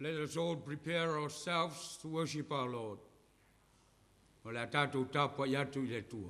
Let us all prepare ourselves to worship our Lord. O le tātou tāpua i atu i le tua.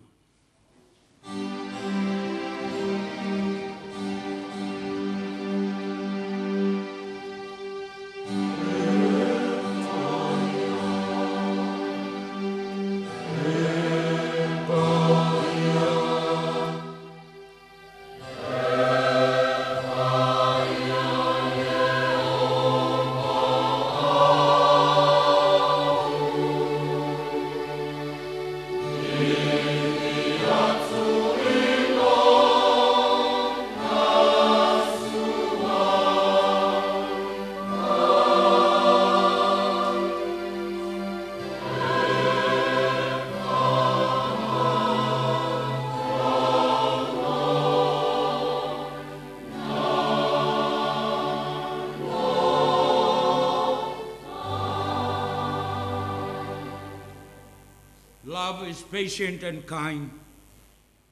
Love is patient and kind.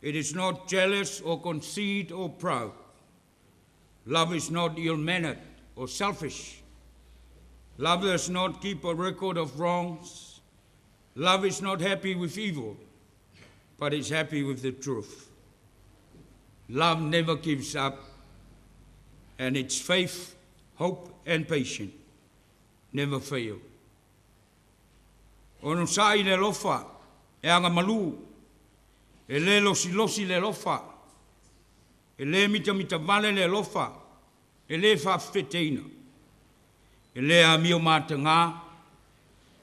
It is not jealous or conceited or proud. Love is not ill-mannered or selfish. Love does not keep a record of wrongs. Love is not happy with evil, but is happy with the truth. Love never gives up, and its faith, hope, and patience never fail. Ono sai le lofa, e anga malu, e le losi le lofa, e le mita vale le lofa, e le whawheteina, e le a mio mātanga,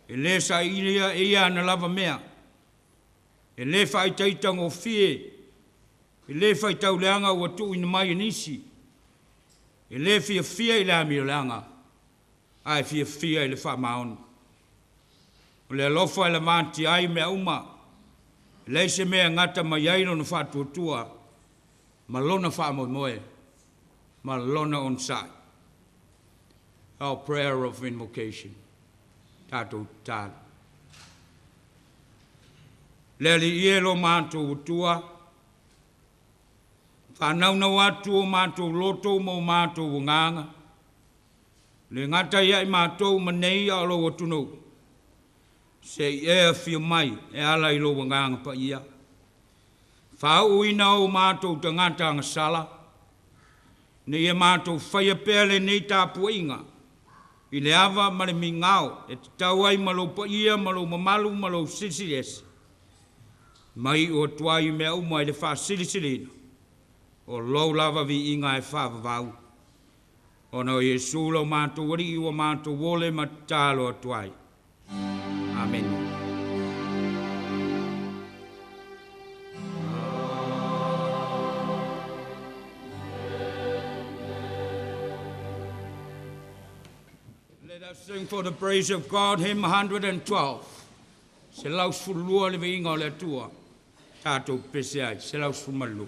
e le sa iria e ia na lava mea, e le whaitaitang o fie, e le whaitau leanga ua tu ina mai nisi, e le fia i le a mio leanga, ai fia i le whamaoni. O le alofa e le māti ai mea uma, le se mea ngata mai aino na whātuatua, ma lona whāmoemoe, ma lona on side. Our prayer of invocation. Tātou tāna. Le li ielo mātou utua, whānaunau atu o mātou loto mo mātou nganga, le ngata ia i mātou manei a lo atunou, se ea fia mai e ala i lo wanganga pa ia. Whau ina o mātou tangata ngasala, ne ia mātou whaia pēle nei tāpua inga, i le awa ma le mingao, e te tauai malo pa ia, malo mamalu, malo sisiesi. Mai o tuai mea uma i le wha silisilina, o lau lava vi inga e wha vavau. Ono Yesu lo mātou wari iwa mātou wole ma tālo tuai. Amen. Let us sing for the praise of God, hymn 112. Se laus fulua le veinga o le tua. Tātou pese ai, se laus fumalu.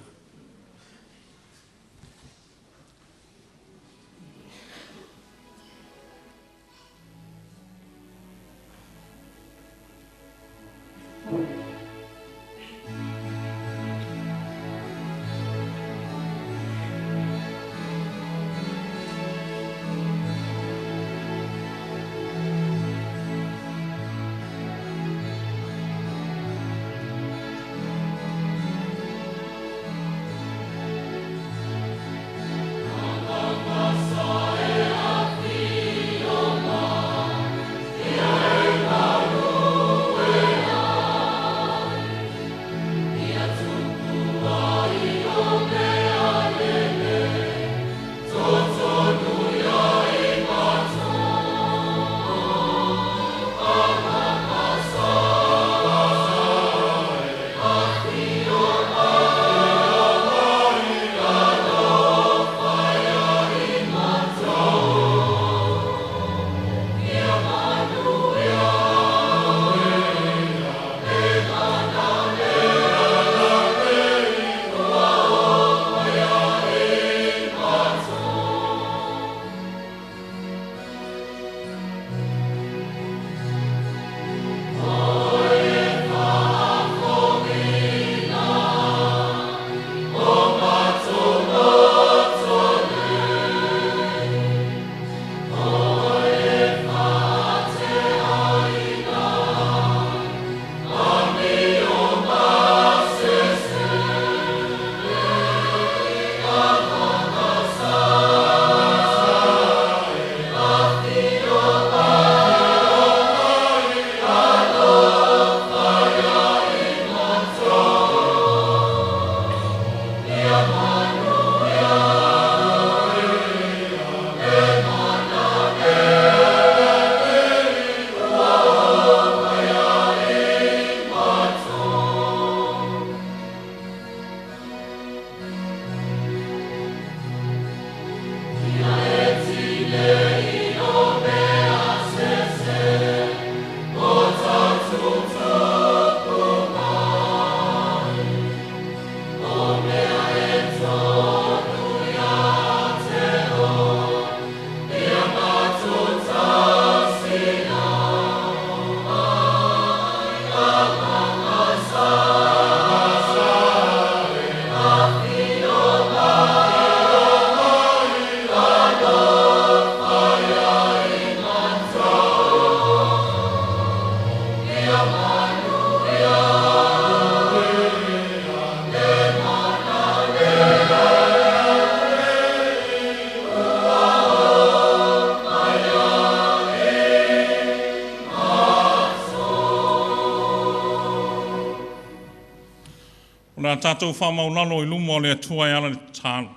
O nā tātou whamaulalo I lumo o le atua I ala le tālo.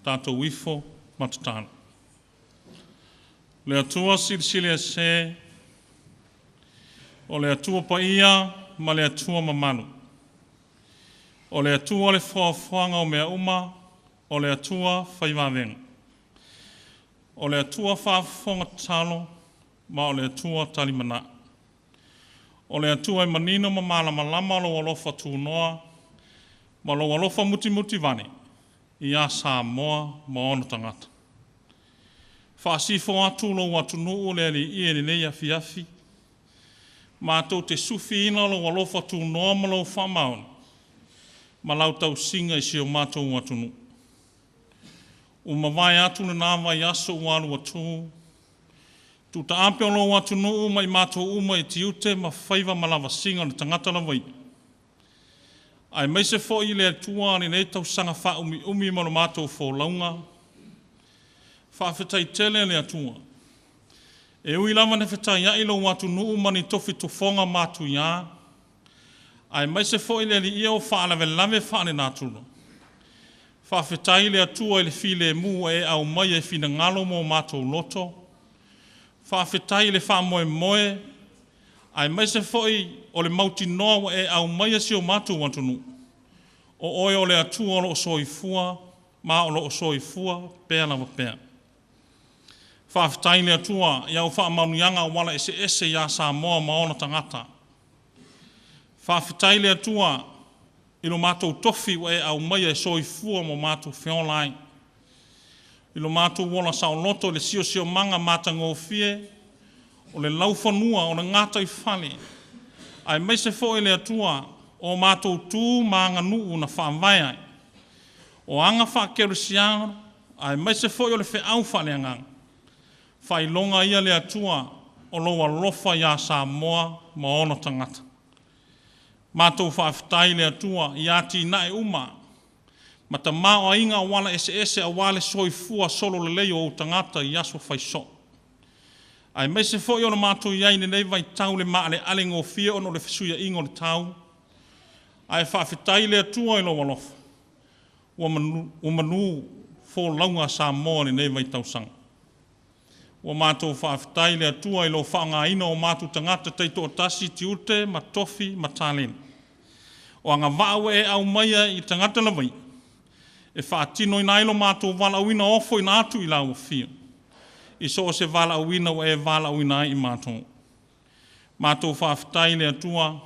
Tātou wifo matatālo. Le atua silisili e se, o le atua paia ma le atua mamanu. O le atua le whaafwanga o mea uma, o le atua whaiwawenga. O le atua whaafonga talo, ma o le atua talimana. O le atua I manino ma malama lama lo alofa tūnoa, ma lo alofa muti muti vane, I a Samoa ma ono tangata. Whaasifo atu lo watu nuu le ali I e nei afi afi, ma tau te sufi ina lo alofa tūnoa ma lo whamaon, ma lau tau singa I si o mātou watu nuu. O mawai atu na nāwai aso walu atu, tu ta ape o lo watu nuu mai mātou uma I tiute ma whaiva malawa singa le tangata la wai. Ai mai se fo I le atua ni nei tau sanga wha umi ma lo mātou fo launga. Whawhetai tele le atua. E ui lava ne whetai ai lo watu nuu mani tofi tofonga mātou ia. Ai mai se fo I le li ia o whaalawe lave whaane nāturo. Whawhetai le atua I le file mu e au mai e fina ngalo mo mātou loto. Whawhetai le wha moe moe. Ai mai se foi o le mauti noa e au mai e si o mātou watunu. O oe o le atua o lo soifua, ma o lo soifua, pēr lawa pēr. Whawhetai le atua I au wha manuianga wala ese ia Samoa maona tangata. Whawhetai le atua I lo mātou tofi e au mai e soifua mo mātou whiolai. I lo mātou wala sauloto le sio manga mātango fie, o le laufanua o le ngata I whale. Ai mai se fo le atua o mātou tū maanga nuu na whaamvai. O anga whakerisianga, ai mai se fo o le whiau whale angang. Whai longa ia le atua o loa lofa ia Samoa ma ono tangata. Mātou whawhetai le atua I ati nae uma, ma ta mao a inga wala ese a wale soifua solo le leo o tangata I aso whaiso. Ai mai se fo I ono mātou iai nei vai tau le maa le alengo fie ono le fesuia ingo le tau. Ai whawhetai le atua I lo walofa. Ua manu fo launga Samoa nei vai tau sanga. Ua mātou whawhetai le atua I lo whaanga ina o mātou tangata teito o tasi tiute, ma tofi, ma tāleni. O anga vāu e au maia I tangata la vai. E whaatino I nailo mātou wala uina ofo I nātu I lau fia. I so se wala uina o e wala uina I mātou. Mātou whawhetai le atua.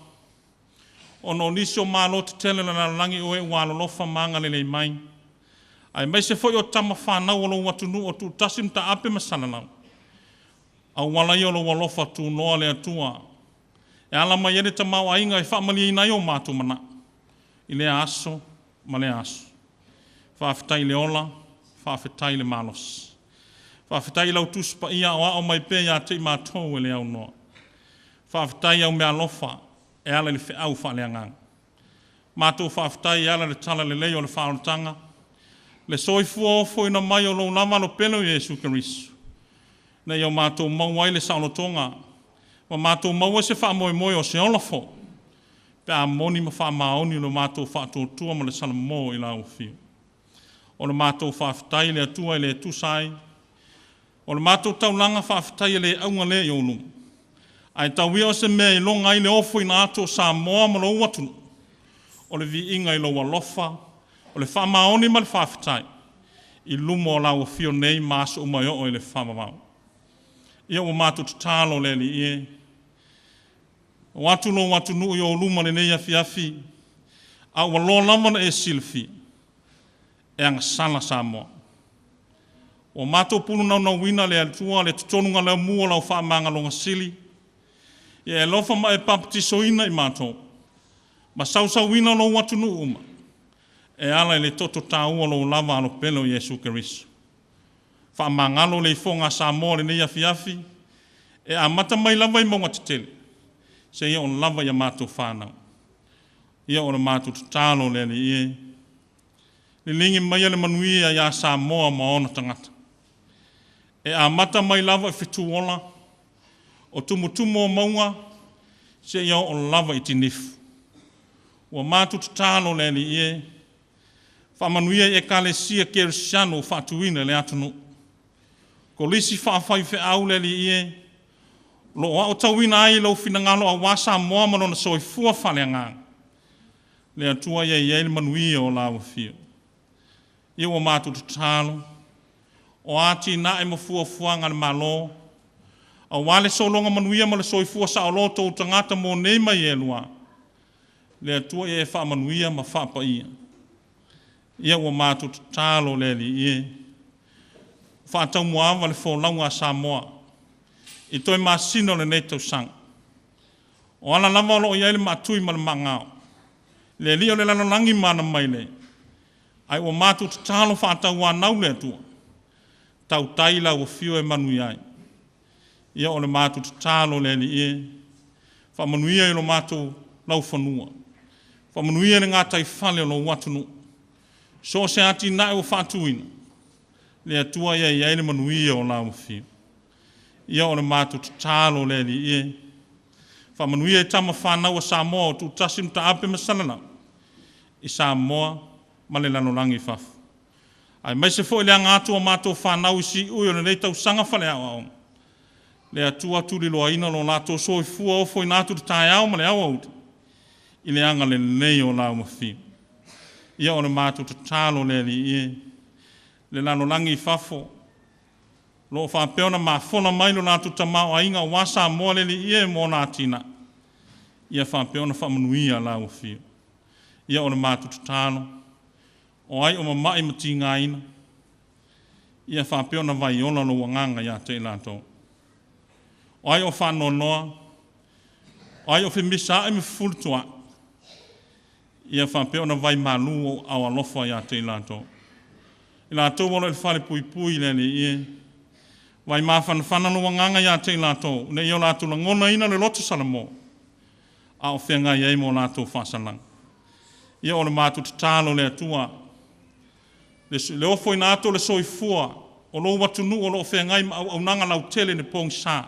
O no nisio mālo te tele na langi o e wala lofa manga le mai. Ai mai se foi o tama whanau o lo watunu o tu tasim ta ape masananau. Au wala I o lo walofa tu noa le atua. E ala mai ere ta mau ainga I whamali I nai o mātou mana. I le aso, ma le aso. Whawhetai le ola, whawhetai le malos. Whawhetai lau tuspa ia o ao mai pe ia te I mātou e le au noa. Whawhetai au mea lofa, e ala le whiau whale angang. Mātou whawhetai ala le tala le leo le whaorotanga. Le soifua ofo ina mai o lo lama lo pelo Jesu Kerisu. Nei au mātou mauai le saulotonga. Ma mātou maua se wha moe moe o se olafo. Pe a moni ma wha maoni lo mātou whaatotua ma le salamo I la ufio. O le mātou whawhetai le atua I le tusai. O le mātou taulanga whawhetai le aunga le I onum. Ai tauia o se mea I longa I le ofo I na ato Samoa ma lo watunu. O le vi inga I lo walofa. O le wha maoni ma le whawhetai. I lumo o la ufio nei maso umai o le whamamau. Ia o mātou tatalo le li ie. O atu lo watu nuu I o luma le nei afi afi. A ua lo lamana e silfi. E anga sala Samoa. O mātou pulu na wina le atua le tutonunga le mua lau whaamanga longa sili. Ia e lofa ma e papatiso ina I mātou. Ma sausa wina lo watu nuu uma. E ala le toto tāua lo lava alo pelo Jesu Kerisu. Whaamangalo le ifonga Samoa le nei afi afi. E a mata mai lava I maunga titele. Se ia o lava ia mātou whanau. Ia o le mātou tatalo le li ie. Le lingi mai le manuia ia Samoa ma ona tangata. E a mata mai lava I whituola. O tumutumo o maunga. Se ia o lava I tinifu. ua mātutu tālo le li ie, whamanuia e kalesia kerisiano whatuina le atunu. Ko lisi whawhai whi au le li ie, lo o tauina ai lau finangalo a wasa moa malona soi fua whale ngā. Le atua ia ia ili manuia o lawa fio. Ia ua mātutu tālo, o ati na e mafua fuanga le malo, a wale solonga manuia ma le soi fua sa o loto o tangata mo neima i elua. Le atua ia e wha manuia ma whapa ia. Ia ua mātutu tālo le li ie. Whātau muawa le wholaunga Samoa. I toi māsino le nei tau sang. O ala lava o lo ia le mātui ma le mangao. Le li o le lanolangi mana mai le. Ai ua mātutu tālo whātau wānau le atua. Tau taila ua fio e manui ai. Ia o le mātutu tālo le li ie. Whamanuia i lo mātou lau whanua. Whamanuia le ngā tai whale o lo watunu. So se ati nae o whātuina. Le atua ia i le manuia o lau fio. Ia o le mātutu tālo le li ie. Whamanuia i tama whanau a Samoa o tu tasim ta ape masalana. I Samoa ma le lanolangi whafu. Ai mai se fo i le angātua mātou whanau i si ui o le reitau sanga whale au au. Le atua turi loa ina lo lātou soi fua o fo i nātu te tae au ma le au au. I le anga le nei o lau mawhi. Ia o le mātutu tālo le li ie. Le lanolangi whafo. Lo whapeona mā whona mai lo nātu tamau a inga wasa moa le li ie mō nā tina. Ia whapeona whamanuia lau mawhi. Ia o le mātutu tālo. O ai o mamai mati ngā ina. Ia whapeona vai ona lo wanganga ia te lātou. O ai o whanonoa. O ai o whimisa e me fultua. Ia whapeona vai malu o au alofa ia te lātou. I lātou wala i whare pui pui le li ie. Vai mā whanawhana no wanganga ia te lātou. Ne i o lātou la ngona ina le lotu salamo. A o whenga iei mo lātou whasalang. Ia o le mātutu tālo le atua. Le ofo i nātou le soifua. O lo watunu o lo whengai au nanga lau tele ne pong sa.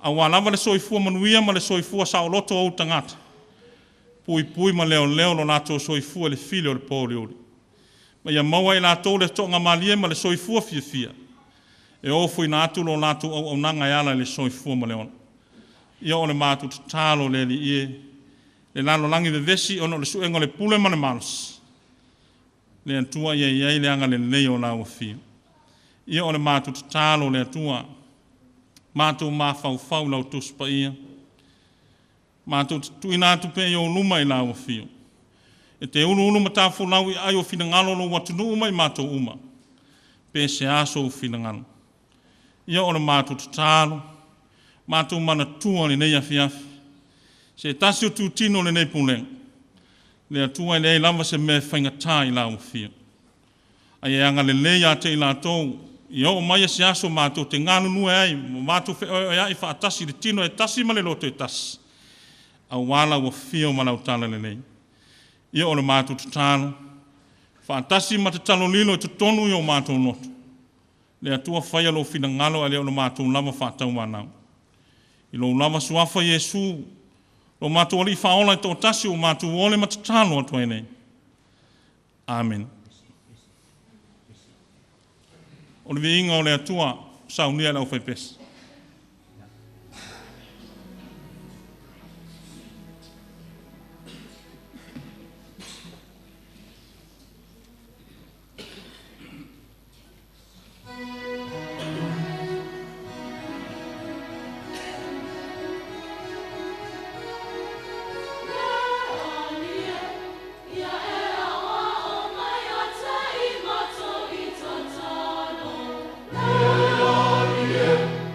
A walawa le soifua manuia ma le soifua sa o loto au tangata. Pui pui ma leo leo lo lātou soifua le file o le pōri ori. Ma ia maua i lātou le tonga malie ma le soifua fia fia. E ofo i nātou lo lātou au nanga iala le soifua ma leona. Ia o le mātutu tālo le li ie. Le lalo langi le vesi ono le suenga le pule ma le malos. Le antua ia iei le anga le leo la wafia. Ia o le mātutu tālo le atua. Mātou mā fau lau tuspa ia. Mātou tui nātu pe i o luma i la wafia. E te ulu matafu lau i ai o finangalo lo watunu uma i mātou uma. Pe se aso o finangalo. Ia o le mātutu tālo. Mātou mana tua ni nei afiafi. Se tasi o tūtino le nei puleng. Le atua i lei lava se me whaingatā i la wafia. Ai e anga le lei a te i lātou. I o mai se aso mātou te ngānu nue ai. Mātou wheo e ai whaatasi le tino e tasi ma le loto e tasi. A wala wafia o malau tala le lei. Ia o le mātutu tālo. Whaatasi ma te talo lilo e te tonu i o mātou loto. Le atua whaia lo fina ngalo a leo le mātou lava whaatau manau. I lo lava suafa Yesu. Lo mātou ali whaola e tō tasi o mātou ole ma te tālo atua e nei. Amen. O le vi inga o le atua saunia lau whaipesi. Yeah.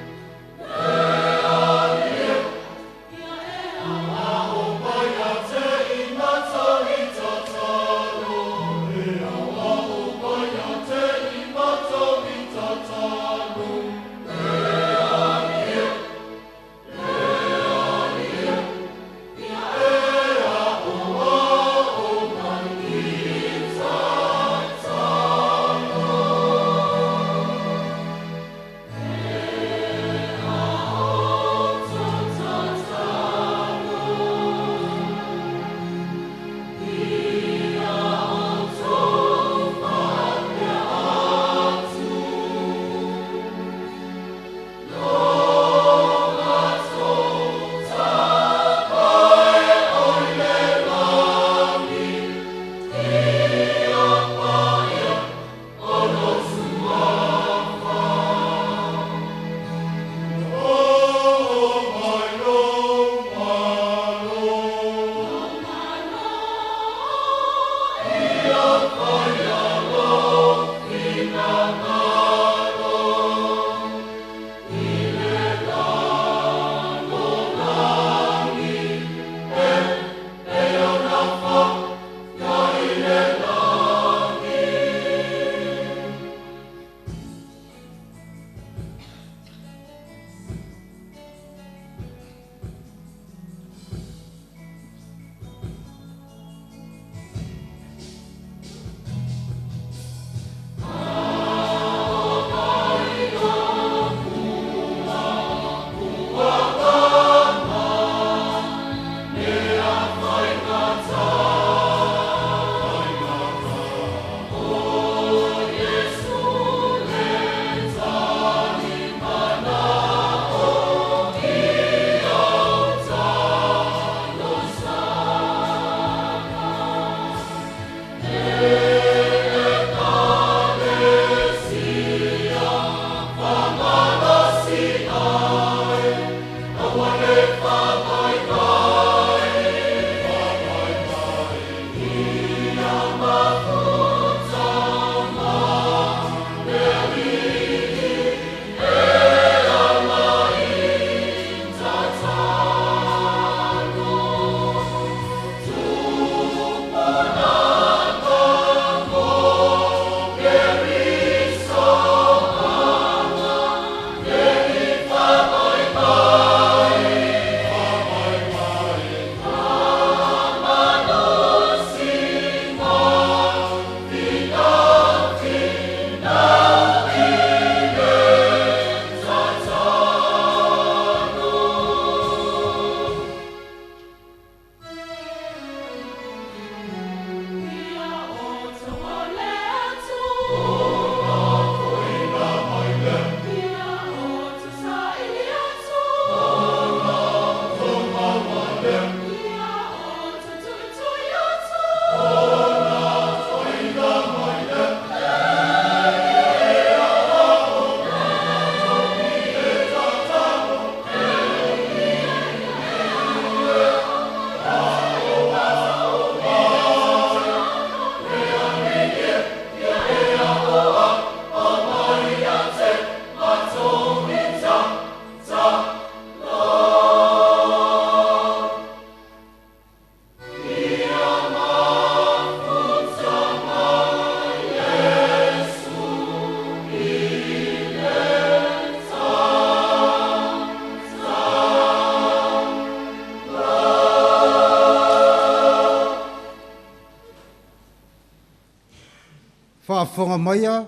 whaafonga maia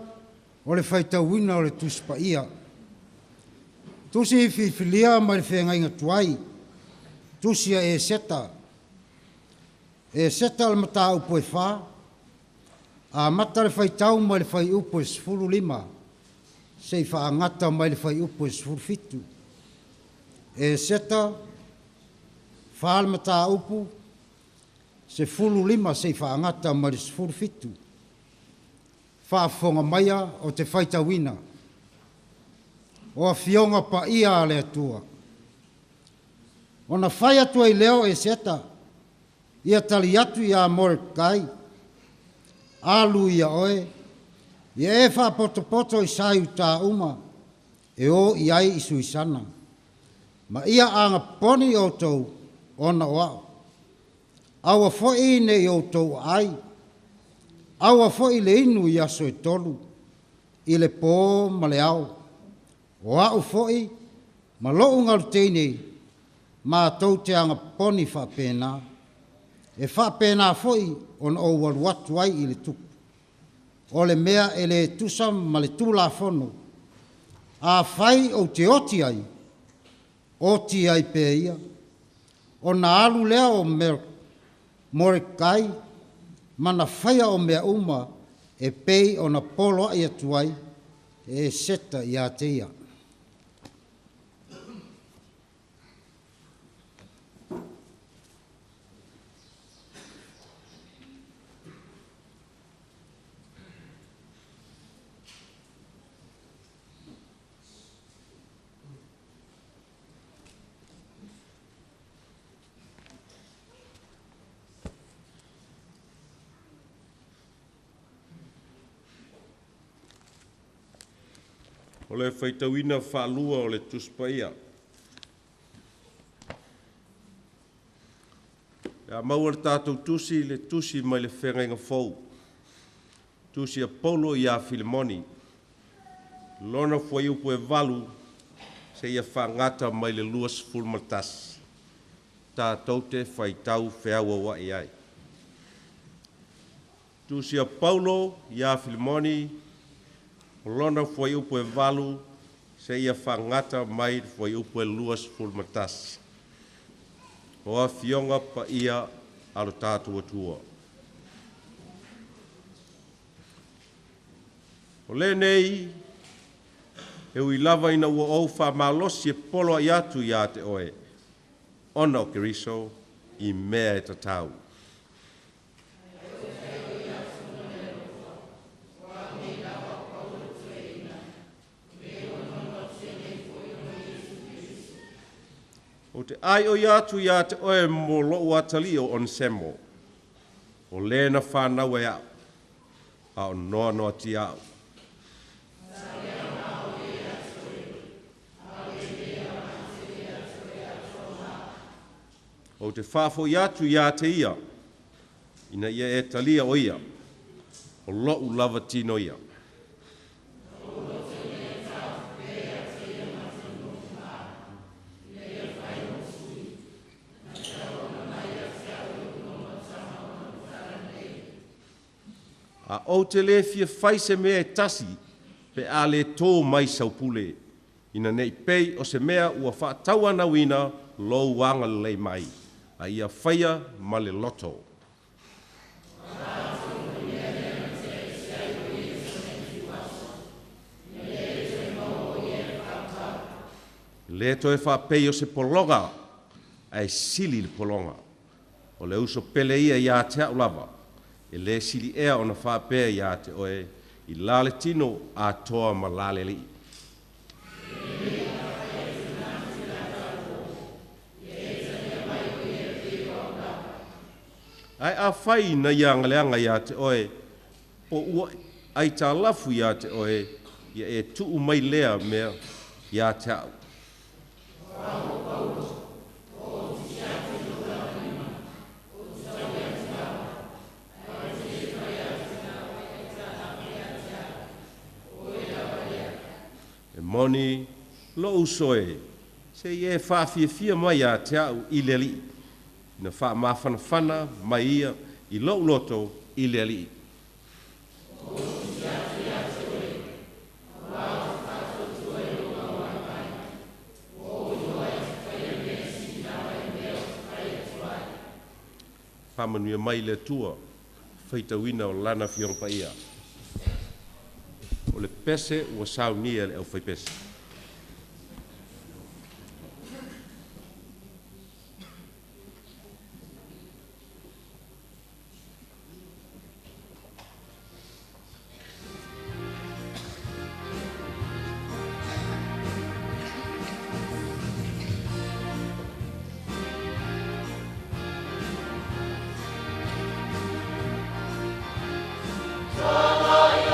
o le whaitauina o le tuspa ia. Tusi whiwhilia mai le whenga inga tuai. Tusia e seta. E seta le mata upo e wha. A mata le whaitau mai le whai upo e sifuru lima. Sei wha angata mai le whai upo e sifuru fitu. E seta wha le mata upo se fulu lima sei wha angata mai le sifuru fitu. Whaafonga maia o te whaitauina. O a fionga pa ia le atua. O na whai atua i leo e seta. Ia tali atu ia Mordecai. Alu ia oe. Ia e wha poto i saiu tā uma. E o i ai i suisana. Ma ia anga poni o tau ona wao. Aua foi ne i o tau ai. Aua foi le inu i aso e tolu. I le pō ma le au. O au foi ma loo ngaru teine. Ma tau te anga poni wha pēnā. E wha pēnā foi on o waluatu ai i le tuku. O le mea e le tusa ma le tūla fono. A whai o te oti ai. Oti ai pē ia. O na alu lea o Mordecai. Mana whaia o mea uma e pei o na polo ai atuai e seta i a te ia. O le whaitauina whaalua o le tuspaia. Ia maua le tātou tusi, le tusi mai le whengainga fau. Tusi a Paulo i a Filemoni. Lona fwai upo e valu, se ia whangata mai le luas fulmatas. Tātou te whaitau whiaua wa i ai. Tusi a Paulo i a Filemoni. Lona foi upo e valu, se ia whangata mai foi upo e luas fulmatas. O a fionga pa ia alo tātua tua. O le nei, e ui lava ina ua au whamalosi e polo i atu i a te oe. Ona o keriso i mea e tatau. O te ai o iatu i a te oe mo loo atali o onsemo. O lena whanau e au. A o noa noa ti au. O te whafo iatu i a te ia. Ina ia e talia o ia. O loo lava tino ia. A o te le fia fai se mea e tasi, pe a le tō mai saupule. Ina nei pei o se mea ua wha tawana wina lo wanga lei mai. A ia whaia ma le loto. Le to e wha pei o se polonga, ai sili le polonga. O le uso pele ia ia te au lava. E le sili ea o na whapea i a te oe, i lale tino a toa ma lale li. Ai a whai na ianga leanga i a te oe, po ua ai tā lafu i a te oe, ia e tuu mai lea mea i a te au. Moni lo usoe se ye fa fia mai a te au i le li. Na fa mafana mai ia i lo loto i le li. pamanuia mai le tua faitauina o lana fionga paia. O le pese ua saunia le au fai pese. Savaii,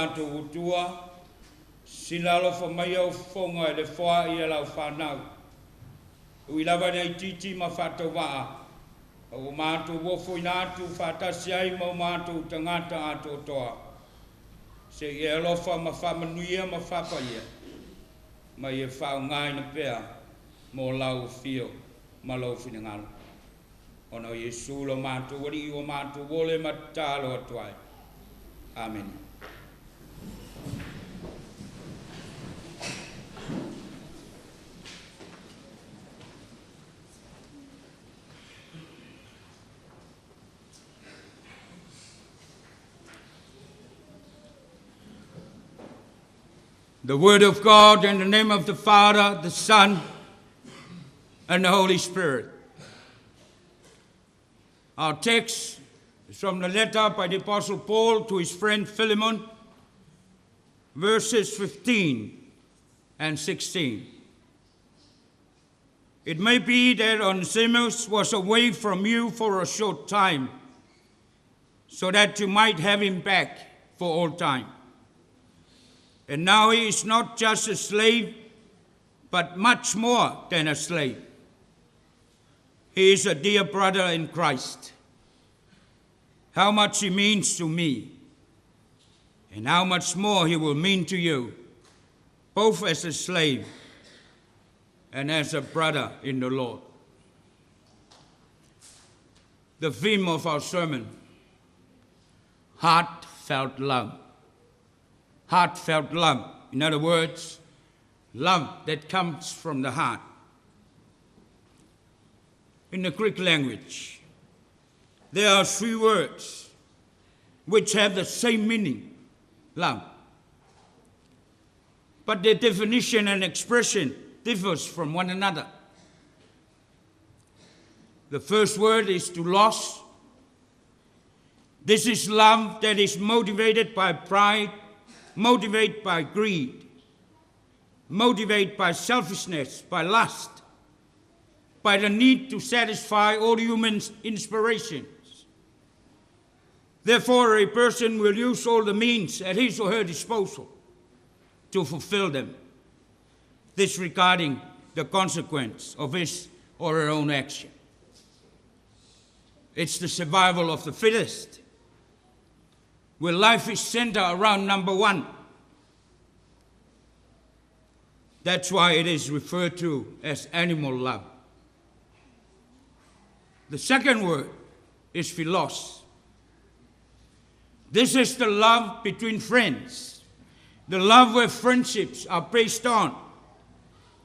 mātou utua, sila alofa mai au fonga e le wha I lau whanau. Ui lawa nei titi ma whatau waa, o mātou wofo inatu whatasi ai mau mātou tangata ato toa. Se I alofa ma whamanuia ma whapaia, ma I whao ngai na pea, mo lau fio, ma lau whinangalo. Ono Yesu lo mātou wari o mātou wole matalo atuai. Amen. The word of God in the name of the Father, the Son, and the Holy Spirit. Our text is from the letter by the Apostle Paul to his friend Philemon, verses 15 and 16. It may be that Onesimus was away from you for a short time, so that you might have him back for all time. And now he is not just a slave, but much more than a slave. He is a dear brother in Christ. How much he means to me, and how much more he will mean to you, both as a slave and as a brother in the Lord. The theme of our sermon, heartfelt love. Heartfelt love, in other words, love that comes from the heart. In the Greek language, there are 3 words which have the same meaning, love. But their definition and expression differs from one another. The first word is doulos. This is love that is motivated by pride, motivated by greed, motivated by selfishness, by lust, by the need to satisfy all human inspirations. Therefore, a person will use all the means at his or her disposal to fulfill them, disregarding the consequence of his or her own action. It's the survival of the fittest, where life is centered around number 1. That's why it is referred to as animal love. The second word is philos. This is the love between friends, the love where friendships are based on.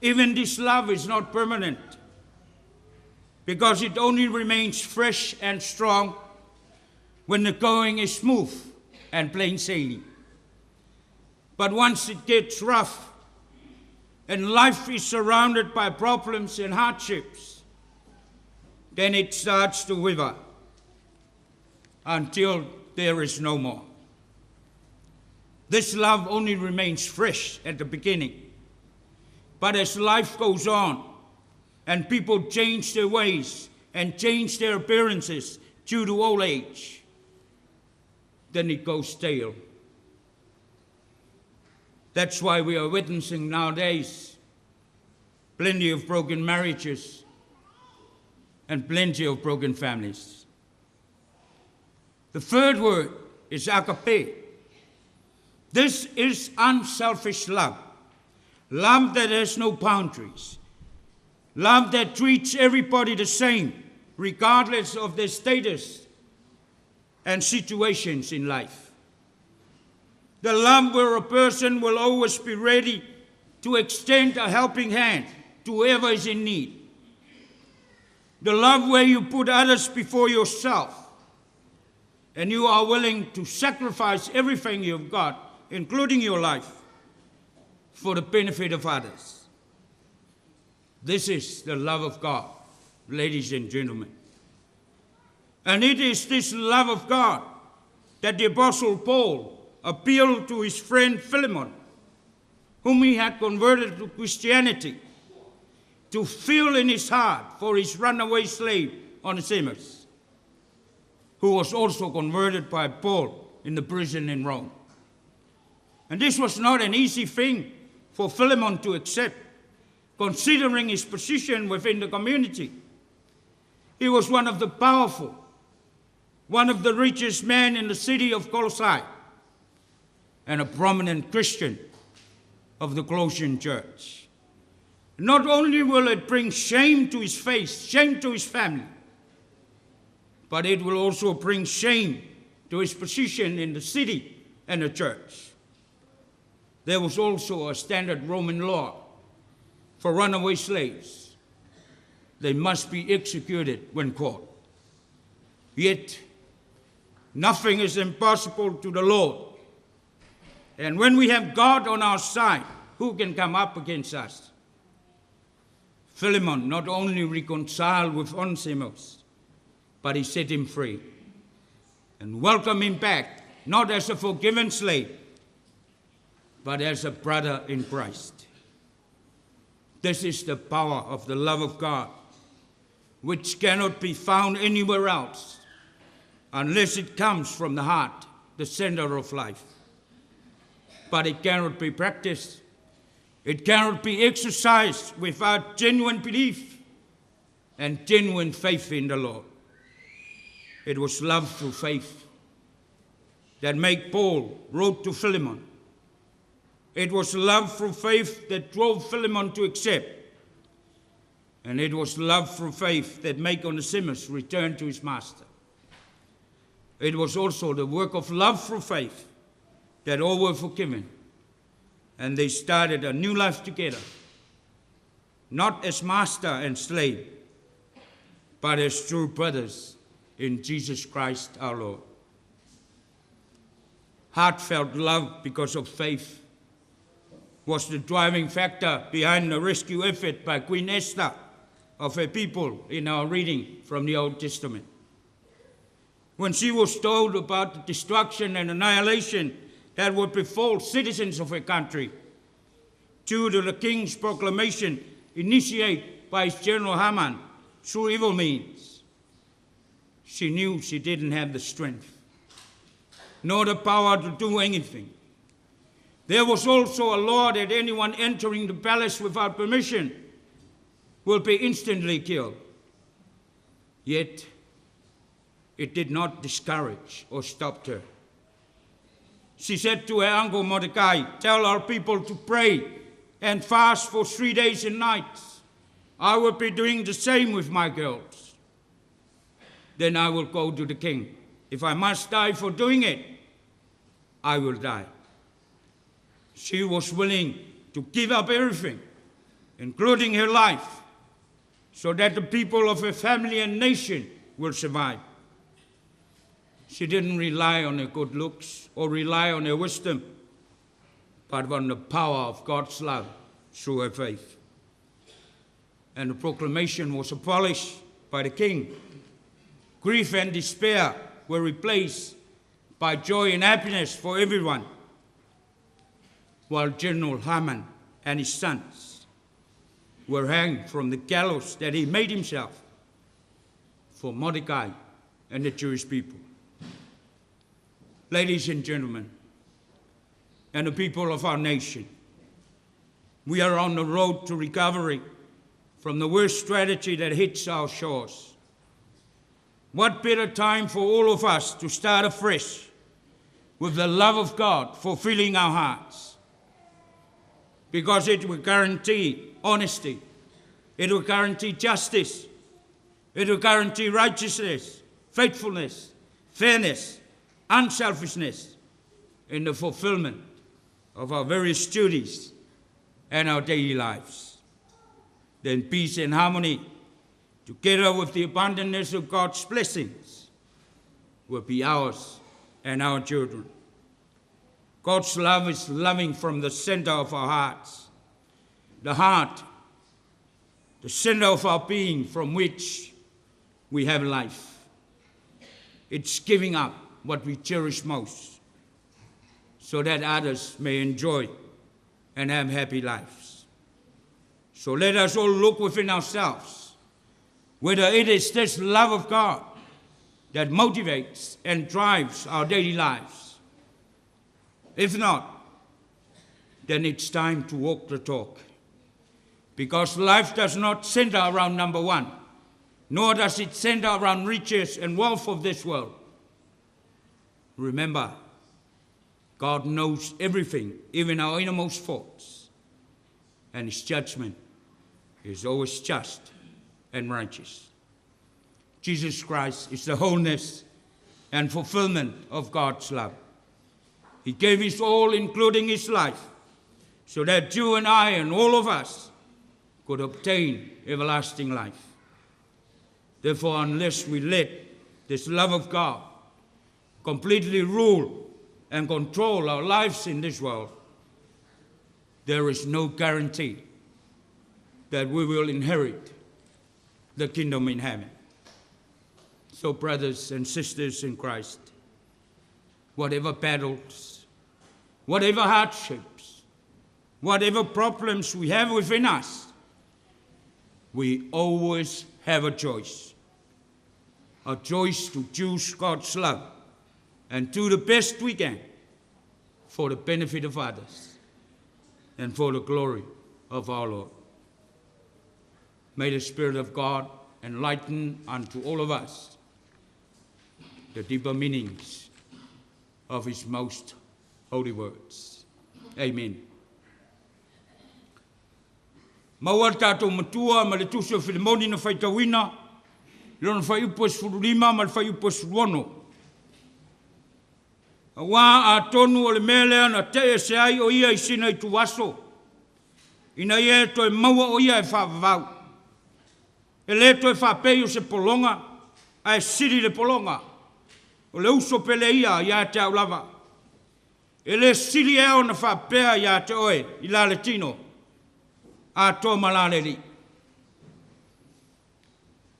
Even this love is not permanent, because it only remains fresh and strong when the going is smooth and plain sailing. But once it gets rough and life is surrounded by problems and hardships, then it starts to wither until there is no more. This love only remains fresh at the beginning. But as life goes on and people change their ways and change their appearances due to old age, then it goes stale. That's why we are witnessing nowadays plenty of broken marriages and plenty of broken families. The third word is agape. This is unselfish love. Love that has no boundaries. Love that treats everybody the same, regardless of their status and situations in life. The love where a person will always be ready to extend a helping hand to whoever is in need. The love where you put others before yourself, and you are willing to sacrifice everything you've got, including your life, for the benefit of others. This is the love of God, ladies and gentlemen. And it is this love of God that the Apostle Paul appealed to his friend Philemon, whom he had converted to Christianity, to feel in his heart for his runaway slave Onesimus, who was also converted by Paul in the prison in Rome. And this was not an easy thing for Philemon to accept, considering his position within the community. He was one of the powerful, one of the richest men in the city of Colossae, and a prominent Christian of the Colossian church. Not only will it bring shame to his face, shame to his family, but it will also bring shame to his position in the city and the church. There was also a standard Roman law for runaway slaves. They must be executed when caught. Yet, nothing is impossible to the Lord. And when we have God on our side, who can come up against us? Philemon not only reconciled with Onesimus, but he set him free and welcomed him back, not as a forgiven slave, but as a brother in Christ. This is the power of the love of God, which cannot be found anywhere else unless it comes from the heart, the center of life. But it cannot be practiced. It cannot be exercised without genuine belief and genuine faith in the Lord. It was love through faith that made Paul wrote to Philemon. It was love through faith that drove Philemon to accept. And it was love through faith that made Onesimus return to his master. It was also the work of love through faith that all were forgiven. And they started a new life together, not as master and slave, but as true brothers in Jesus Christ our Lord. Heartfelt love because of faith was the driving factor behind the rescue effort by Queen Esther of her people in our reading from the Old Testament. When she was told about the destruction and annihilation that would befall citizens of her country due to the king's proclamation initiated by his general Haman through evil means, she knew she didn't have the strength nor the power to do anything. There was also a law that anyone entering the palace without permission will be instantly killed. Yet, it did not discourage or stop her. She said to her uncle Mordecai, "Tell our people to pray and fast for 3 days and nights. I will be doing the same with my girls. Then I will go to the king. If I must die for doing it, I will die." She was willing to give up everything, including her life, so that the people of her family and nation will survive. She didn't rely on her good looks or rely on her wisdom, but on the power of God's love through her faith. And the proclamation was abolished by the king. Grief and despair were replaced by joy and happiness for everyone, while General Haman and his sons were hanged from the gallows that he made himself for Mordecai and the Jewish people. Ladies and gentlemen, and the people of our nation, we are on the road to recovery from the worst tragedy that hits our shores. What better time for all of us to start afresh with the love of God fulfilling our hearts? Because it will guarantee honesty, it will guarantee justice, it will guarantee righteousness, faithfulness, fairness, unselfishness in the fulfillment of our various duties and our daily lives. Then peace and harmony, together with the abundance of God's blessings, will be ours and our children. God's love is loving from the center of our hearts. The heart, the center of our being from which we have life. It's giving up what we cherish most so that others may enjoy and have happy lives. So let us all look within ourselves, whether it is this love of God that motivates and drives our daily lives. If not, then it's time to walk the talk. Because life does not center around number one, nor does it center around riches and wealth of this world. Remember, God knows everything, even our innermost thoughts, and his judgment is always just and righteous. Jesus Christ is the wholeness and fulfillment of God's love. He gave his all, including his life, so that you and I and all of us could obtain everlasting life. Therefore, unless we let this love of God completely rule and control our lives in this world, there is no guarantee that we will inherit the kingdom in heaven. So, brothers and sisters in Christ, whatever battles, whatever hardships, whatever problems we have within us, we always have a choice to choose God's love and do the best we can for the benefit of others and for the glory of our Lord. May the Spirit of God enlighten unto all of us the deeper meanings of his most holy words. Amen. Maua tātou matua ma le tusi o Filemoni na whaitawina, lona whai upo surulima ma le whai upo suruono. A wā a tonu o le melea na te e se ai o ia i sina i tuwaso. Ina ia e toi maua o ia e whawavau. E le toi whapei o se polonga, a e siri le polonga. O le uso pele ia te au lava. E le siri e o na whapea ia te oe i la le tino. A tō malaleli.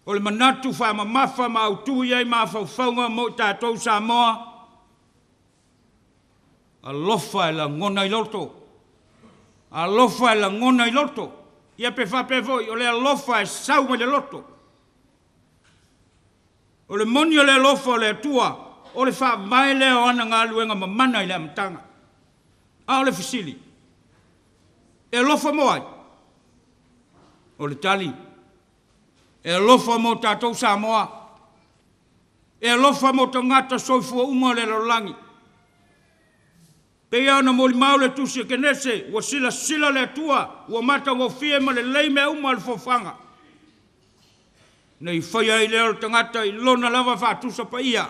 O le manatu whamamafa ma autu iai ma whauwhaunga mo tātou Samoa. A lofa e la ngona i loto. A lofa e la ngona i loto. Ia pe whape voi, o le lofa e sau ma le loto. O le moni o le lofa o le atua, o le wha mai leo ana ngā luenga mamana i le amtanga. A o le fisili. E lofa moai. O le tali. E lofa mo tātou Samoa. E lofa mo tangata soifua uma le lolangi. Pea ana mo li mau le tusi kenese, wa sila le atua, wa mata ngofie ma le leime uma le fofanga. Nei whaia i leo tangata i lona lava whātusa pa ia.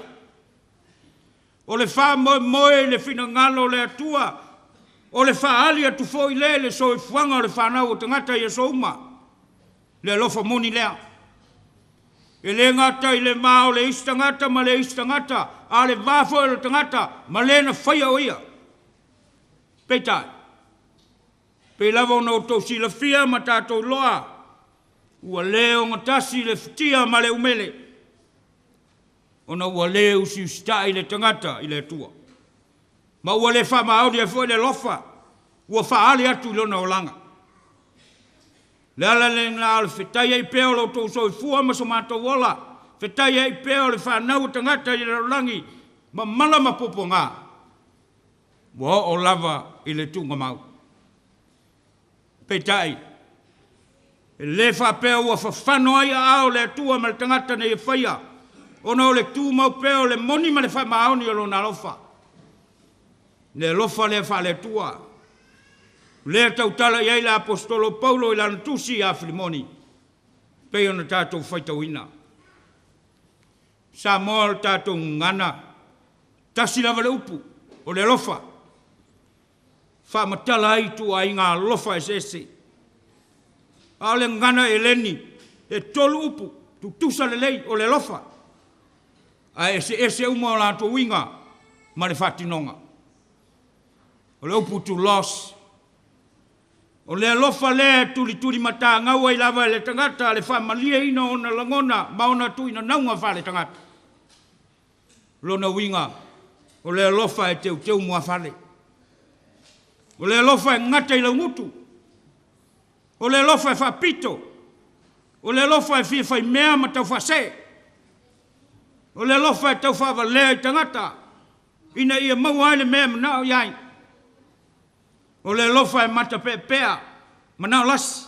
O le wha moe le whina ngalo le atua, o le wha ali atu fo i le soifuanga o le whanau o tangata i so uma. Le lofa moni lea. E le ngata i le mao le istangata ma le istangata, a le vafo e le tangata, ma le na whaia o ia. Peitai. Pei lava o no tau sila fia ma tātou loa, ua leo ngatasi le fitia ma le umele. Ona ua leo si usita i le tangata i le tua. Ma ua le wha maori e fo le lofa, ua wha ali atu lona o langa. Le ala le ngā le whetaya i peo lo tau soi fua ma so mātou wola. Whetaya i peo le whanau tangata i le rangi ma malama popo ngā. Wa o lava i le tunga mau. Peitai. E le whapeo ua whawhano ai ao le tua ma le tangata nei e whaia. Ona o le tū mau peo le moni ma le whamaoni o lo na lofa. Le lofa le wha le tua. Le tautala iai la apostolo Paulo i lana tusi a Filemoni. Pei ona tātou whaitawina. Sa moa tātou ngana. Tasi lava le upu o le lofa. Whamatala ai tu ai ngā lofa e sese. A le ngana e leni, e tolu upu, tu tusa le lei o le lofa. A ese uma o lato winga, ma le whatinonga. O le upu tu los. O le lofa le tuli mata ngaua i lava le tangata, le whamalia ina o na langona, maona tu ina naunga wha le tangata. Lona winga, o le lofa e teu mua whale. O le lofa e ngata i la ngutu. O le lofa e whapito. O le lofa e fia whai mea ma tau whase. O le lofa e tau whawalea i tangata. Ina ia mau ai le mea manao iai. O le lofa e mata pea, manao lasi.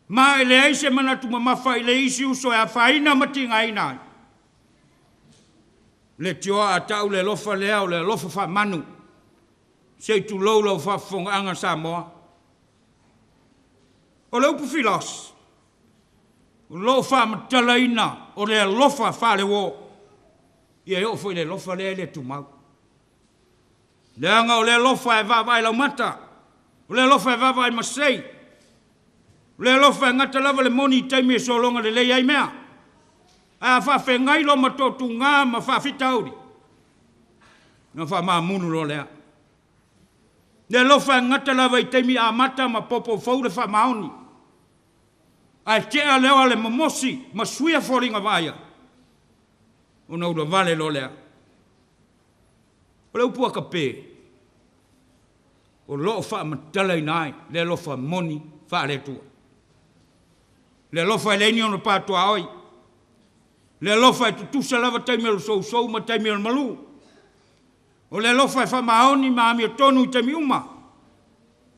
Ma ele aise manatu mamafa ile isi uso e a whaina matinga ina. Le tioa a tau le lofa lea o le lofa wha manu. Se tu loulo wha whonga anga Samoa. O le upu filos. O lo wha matala ina o le lofa wha le wo. Ia e ofo le lofa lea le tumau. Le anga o le lofa e vavai lau mata. O le lofa e vavai masei. Le lofa e ngata lava le moni taimi e solonga le lei ai mea. A wha ngai lo matotu ngā ma wha whitauri. Nga wha maa munu lo lea. Le lofa e ngata lava i taimi a mata ma popo faure wha maoni. A tea leo le mamosi ma suia foringa vaia. O na ura vale lo lea. O le upua ka pē. O loo wha matala inai, le lofa moni wha le tua. Le lofa e leini ono pātua oi. Le lofa e tutusa lava taimelo sou ma taimelo malu. O le lofa e wha maoni ma ami o tonu i taimi uma.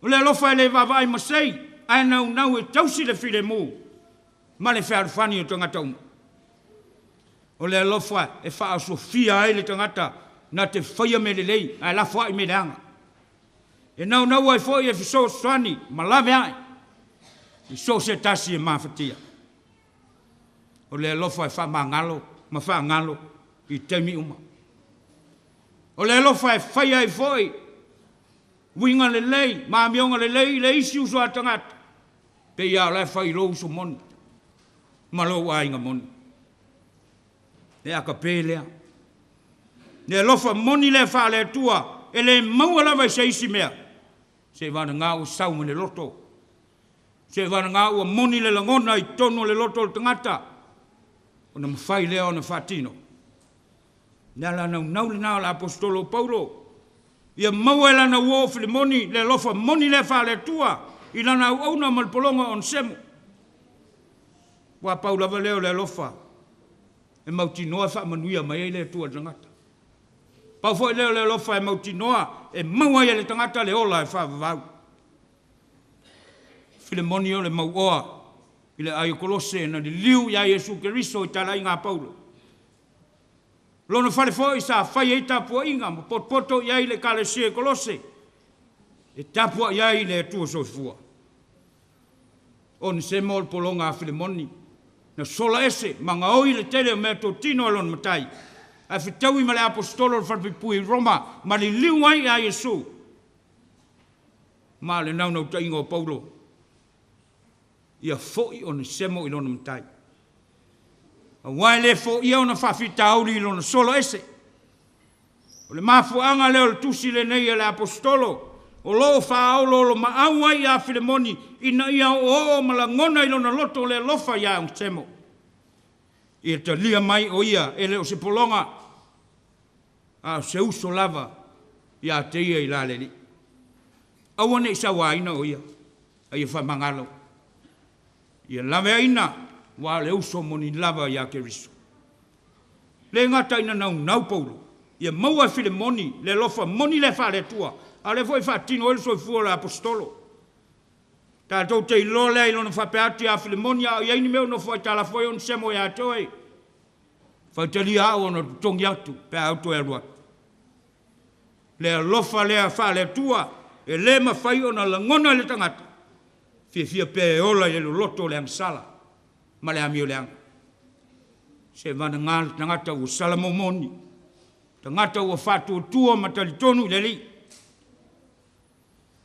O le lofa e le vavai masei, ai nau e tausi le file mu. Ma le whaarwhani o tangata uma. O le lofa e wha asofia ai le tangata na te whaia me le lei, ai la whai me leanga. E nau ai fwoi e fiso swani, ma lave ai. I so se tasi e mawhatia. O le lofa e wha mangalo, ma wha ngalo, i teimi uma. O le lofa e whaia e fwoi, winga le lei, ma mionga le lei, le isi uso a tangata. Pe ia le whai lo uso moni. Ma lo wa inga moni. Le aka pelea. Le lofa moni le wha le tua, e le maua lava se isi mea. Se vana ngā u sau me le loto. Se vana ngā ua moni le langona i tono le loto le tangata. O na mawhai lea o na whatino. Nea la nau le nao la apostolo Paulo. Ia maua e lana uo fili moni, le lofa moni le wha le tua. I lana au auna malpolonga on semu. Wa Paula va leo le lofa. E mautinoa wha manuia mai le tua tangata. Pau foi leo le lofa e mautinoa e maua ia le tangata le ola e wha vavau. Filemonio le mauoa i le ai kolose na li liu ia Jesu Keriso i talai ngā Paulo. Lona whare foi sa whai e tapua inga ma potpoto ia i le kalesia kolose. E tapua ia i le tua soifua. O ni se mol polonga a Filemoni. Na sola ese manga oi le tele o mea totino alon matai. A fitau i ma le apostolo le wharpipui Roma, ma li liu ai a Jesu. Ma le nau ta ingo Paulo. Ia foi o ni semo i lona matai. A wai le foi ia o na whawhita auri i lona sola ese. O le mafuanga leo le tusi le nei le apostolo. O lo whaolo lo maaua i a Filemoni, ina ia o malangona i lona loto le lofa ia o semo. Ia ta lia mai o ia, ele o se polonga, a se uso lava, ia te ia i la leli. Awane i Savaii o ia, a ia whamangalo. Ia lave aina, wa le uso moni lava ia Keriso. Le ngata ina nau Paulo, ia maua Filemoni, le lofa moni le wha le tua, a le foi whatino ele soi fua le apostolo. Tātou te ilo lea ilo na whapeati a Filemoni a iaini meo no foi tala foi on semo e atoe. Whaitali a o na tongi atu, pe auto e ruat. Le lofa lea wha le tua, e le ma whai o na langona le tangata. Fia pe e ola e loto le angsala, ma le amio le ang. Se vana ngā le tangata ua salamomoni, tangata ua whatu tua ma talitonu le li.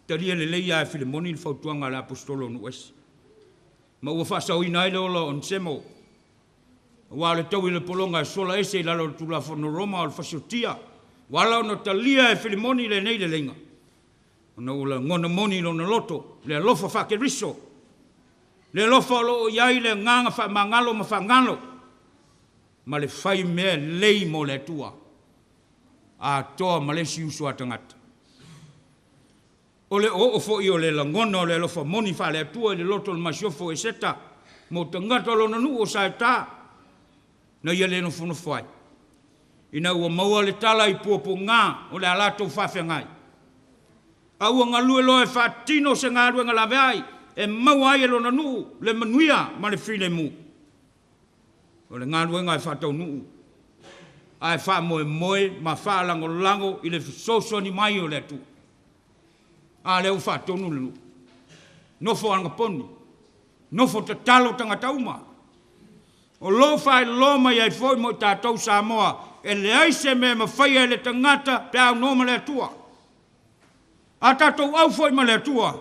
Taria le leia e Filemoni le fautuanga le apostolo nuesi. Ma ua whasau ina ele ola on semo. Wa le tau i le polonga e sola ese i lalo le tulafono Roma o le fasiotia. Wala ona talia e Filemoni le nei le lenga. Ona ula ngona moni lo na loto. Le lofa whakeriso. Le lofa lo iai le nganga wha mangalo ma whangalo. Ma le whai mea lei mo le tua. A toa malesi usu atangata. O le o fo i o le langona o le lofa moni fa le tua le loto le masiofo e seta mo tangata lo nanu o saeta na ia le no fono fai ina ua maua le tala i puapo ngā o le alato whawhengai Au ngalu lo e fatino se ngalu ngala vai e mau ai lo na nu le manuia ma le file mu. O le ngalu nga fa tau nu. Ai fa moe ma fa lango i le soso ni mai o le tu. A le u fa tonu lu. No fo anga poni. No fo te talo tanga tauma. O lo fa lo mai ai foi mo tatou Samoa e le ai se me ma fai le tangata pe au no ma le tua. A tatou au foi ma le tua.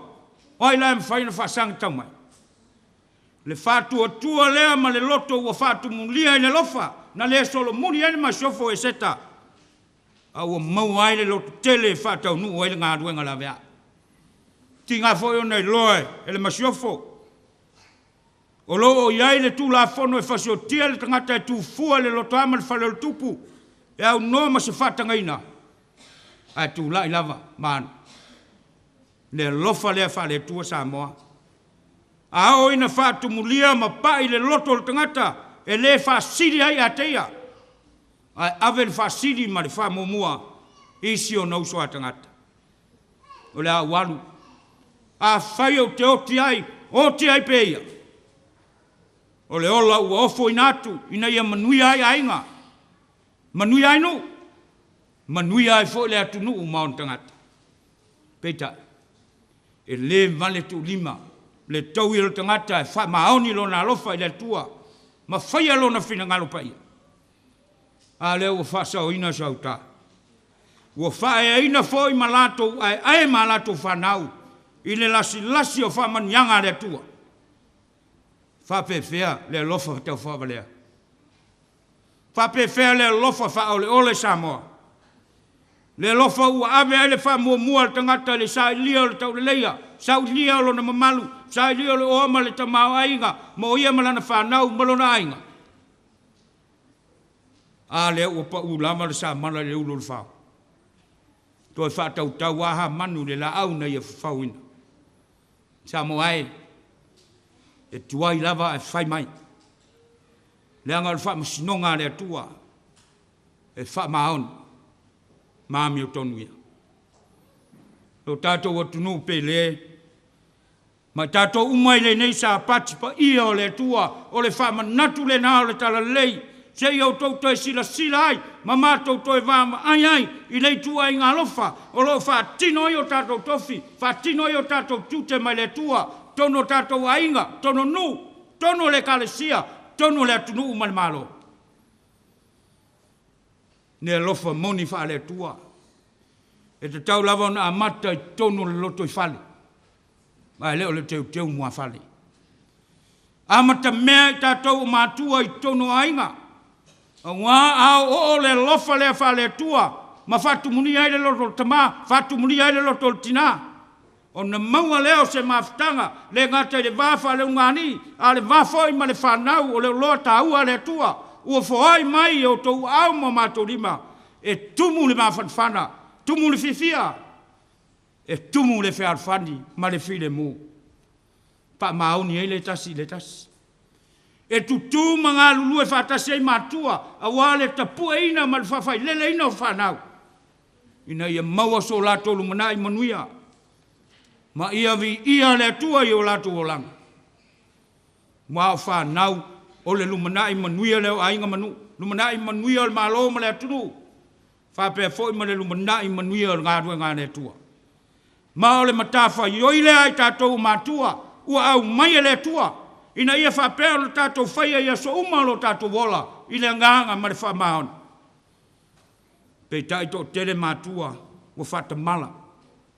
Oi la me fai na fa sang tau mai. Le fatu tua lea ma le loto ua fatu mulia i le lofa. Na le solo muni ene ma sofo e seta. Au mau ai le loto tele fatau nu o ele ngā ruenga la vea. Ti ngā foi o nei loe ele ma sofo. O lo o iai le tu la fono e fasio tia le tangata e tu fua le loto ama le fale le tupu. E au no ma se fata ngaina. Ai tu la i lava man. Le lofa le fale tua Samoa. A o ina fatu mulia ma pai le loto le tangata. E le fasiri ai ateia. Ai ave le fasiri ma le fa momua. Isi o nauso atangata. O le awalu. A fai o te oti ai peia. O le ola ua ofo inatu. Ina ia manui ai ainga. Manui ai nu. Manui ai fo le atu nu maon tangata. Peita. E le vale tu lima. Le tau i le tangata. E fa maoni lo na lofa i le tua. Ma fai alo na fina ngalo pai. A leo ua fasa o ina sauta. Ua fae ina foi malato ai malato fanau. I le lasi o fa manianga le tua. Fa pefea le lofa tau fa valea. Fa pefea le lofa fa ole Samoa. Le lofa ua ave ai le fa mua le tangata le sa lia le tau le leia. Sa lia lo na mamalu. Sa lia le oma le tamau ainga. Mo ia malana whanau malona ainga. A le ua pa ulama le sa mana le ulo le whao. Toi whatau tau aha manu le la au na ia whauina. Sa mo ai. E tuai lava e whai mai. Le anga le wha masinonga le atua. E wha maon. Maami o tonu ia. Lo tātou atunu pe le. Ma tātou umai le nei sa pati pa ia o le tua. O le wha manatu le nao le tala lei. Se iau tautou e sila ai. Ma mātou toi vāma ai. I lei tua i ngā lofa. O lo wha tino i o tātou tofi. Wha tino i o tātou tute mai le tua. Tono tātou ainga. Tono nu. Tono le kalesia. Tono le atunu umai malo. Ne lofa moni wha le tua. E te tau lava na amata i tono le loto i whale. Mai leo le teu mua whale. Amata mea i tātou mātua i tono ainga. A ngā au o le lofa le whale tua. Ma whatu muni ai le loto tamā. Whatu muni ai le loto tina. O na maua leo se mawhtanga. Le ngata i le wāwha le ungani. A le wāwhoi ma le whanau o le loa tāua le tua. Ua whaai mai o tau au ma mātou lima. E tumu le mawhanwhana. Tumu le fifia. E tumu le whaalwhani ma le while mu. Pa mauni e le tasi. E tutu mga lulu e whatasi e mātua. A wale tapua ina ma le whawhai. Lele ina o whanau. Ina ia maua so lato lumana i manuia. Ma ia vi ia le atua i o lato o langa. Mua o whanau. O le lumana i manuia leo ainga manu. Lumana i manuia o le malo ma le atunu. Whapea fōi ma le lumana i manuia o ngā rua ngā le atua. Ma o le matafa ioi le ai tātou mātua. Ua au mai le atua. Ina ia whapea o le tātou whaia ia so uma lo tātou wola. I le nganga ma le whamaon. Pei tai tō tele mātua. Ua whata mala.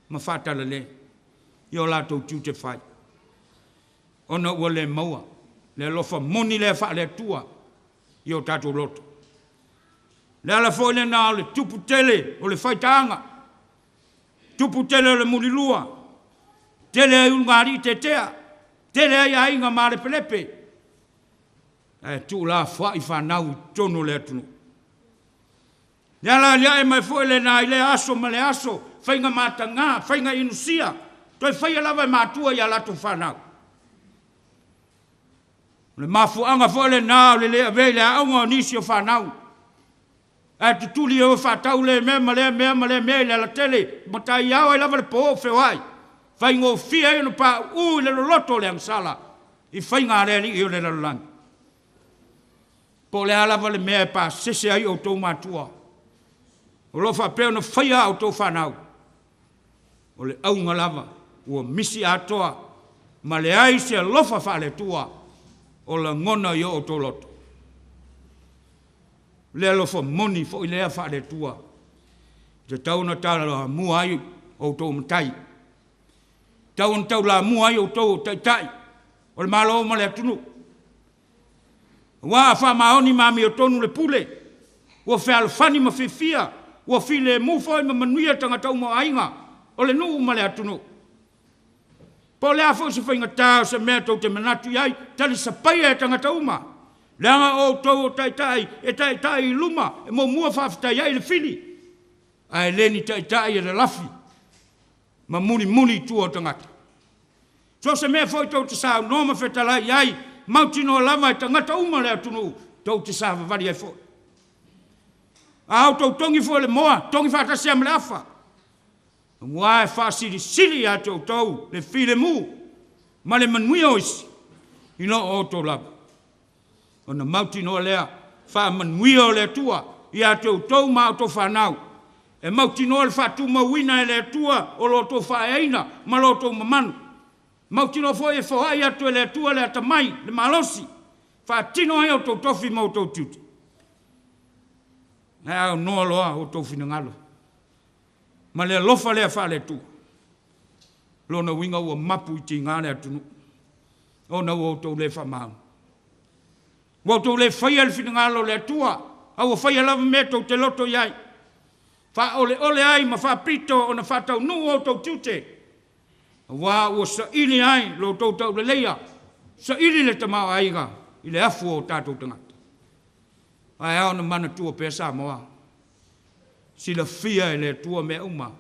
Ma whata le. I o lātou tiute whai. Ona ua le maua. Le lofa moni le wha le atua. I o tātou loto. Le ala fo le na le tupu tele o le whaitanga. Tupu tele o le mulilua. Tele ai ungari te tea. Tele ai ainga ma le pelepe. E tu la wha i whanau tono le atunu. Le ala lia e mai fo le na i le aso ma le aso. Whainga mata ngā, whainga inusia. Toi whaia lava e mātua i alatu whanau. Le mafuanga fo le na le le ave le aunga o nisi o whanau. A tutuli o whatau le mea le la tele. Matai au e lava le po whewai. Whai ngō fia e no pā ui le loto le angsala. I whai ngā reali i o le lalangi. Po le alava le mea pā sese ai o tō mātua. O lo whapea no whaia o tō whanau. O le aunga lava. Ua misi atoa. Ma le ai se lofa whale tua. O la ngona i o tō loto. Le alofa moni fo i lea whare tua. Te tauna tāna loha mua ai o tō matai. Tauna tau la mua ai o tō taitai. O le malo o male atunu. Wā wha maoni mami o tonu le pule. Ua whea alfani ma whiwhia. Ua while mufo i ma manuia tangata uma ainga. O le nuu male atunu. Po le afo se whainga tāo se mea tau te manatu iai. Tali sa paia e tangata uma. Leanga o tau taitai, e taitai i luma, e mo mua whawhitai ai le whili. Ai leni taitai e le lafi. Ma muni tua o tangata. So se mea foi tau te sao noma whetalai ai, mautino lama e tangata uma le atunu, tau te sao wavari ai foi. Au tau tongi foi le moa, tongi whatasi am le afa. Mua e whasiri a tau, le while mu, ma le manui oisi, ino o tau lama. O na mauti no lea, wha manui o lea tua, i a tau ma o tau whanau. E mauti no le whatu mawina e lea tua, o lo tau whaeina, ma lo tau mamanu. Mauti no foi e whai atu e lea tua lea tamai, le malosi. Wha tino ai o tau tofi ma o tau tiuti. E au noa loa o tau whina ngalo. Ma lea lofa lea wha lea tua. Lona winga ua mapu i ti ngā lea tunu. O na ua o tau le wha mahu. Wautou le whaia le whingalo le tua, au whaia lava mea tau te loto iai. Wha ole ai ma wha prito o na wha tau nu o tau tiute. Wā ua sa ili ai lo tau le leia, sa ili le tamau aiga, i le afu o tātou tangata. Ai au na mana tua pesa moa. Sila fia e le tua mea uma,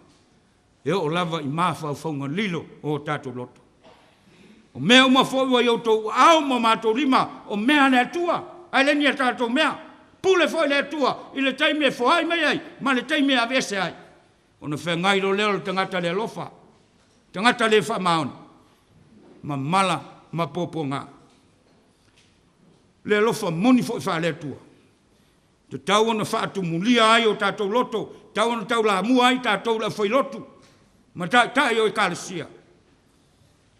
e o lava i mawha whaunga lilo o tātou loto. O mea uma foi o tau au ma mātou lima, o mea le atua, ai le nia tātou mea, pule foi le atua, i le taimi e foai mai ai, ma le taimi e avese ai. O na whengairo leo le tangata le lofa, tangata le whamaoni, ma mala, ma popo ngā. Le lofa moni foi wha le atua. Te tau ona whaatu mulia ai o tātou loto, tau ona tau la mua ai tātou la foi lotu, ma tai o i kālesia.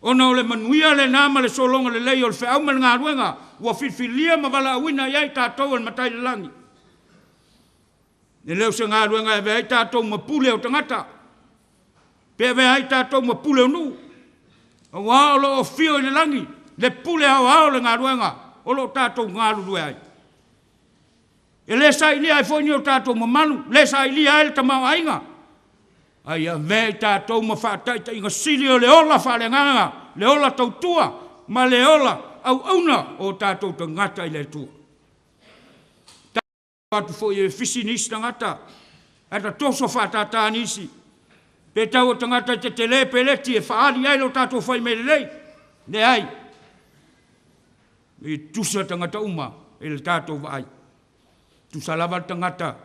Ona o le manuia le nama le solonga le lei o le wheau ma ngā ruenga, ua whiwhilia ma wala awina iai tātou al matai le langi. E leo se ngā ruenga e vei tātou ma pule o tangata. Pe vei tātou ma pule o nu. O wā o lo o fio i le langi, le pule au le ngā ruenga, o lo tātou ngā rurue ai. E le sa ilia ai fōni o tātou ma manu, le sa ilia ai le tamau ainga. Ai a vei tātou ma whātaita inga sili o le ola whālenganga, le ola tautua, ma le ola au auna o tātou tangata i le tua. Tātou atu fo i e fisi nisi tangata, ata toso whātata nisi. Pe tau o tangata te lepe leti e whaali ai lo tātou whai me le lei, le ai. I tusa tangata uma, e le tātou vai. Tusa lava tangata,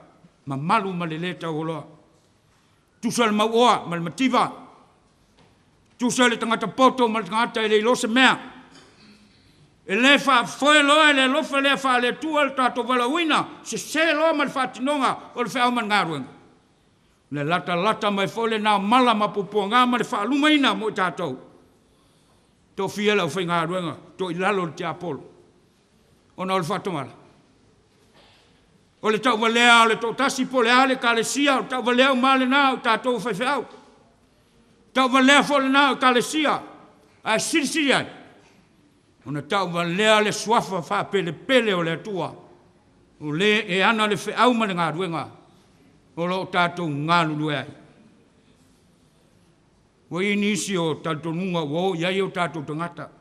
ma malu ma le leta o loa. Tusa le mauoa, ma le mativa. Tusa le tangata poto, ma le tangata e le ilose mea. E le wha foe loa, e le lofa le wha le tua le tātou walawina, se loa ma le whatinonga o le whao man ngāruenga. Le lata mai fole nā mala ma pupua ngā ma le wha lumaina mo i tātou. Tō fiela o whai ngāruenga, tō i lalo le te apolo. Ona o le whatomala. O le tau walea o le tō tasi po le ale ka le sia, o tau walea o male nā o tātou whaiwhau. Tau walea fole nā o ka le sia, a siri ai. O na tau walea le suafa wha pele o le atua. O le e ana le whiau ma le ngā ruenga. O lo tātou ngā lulu ai. O i nisi o tātou nunga o iai o tātou tangata.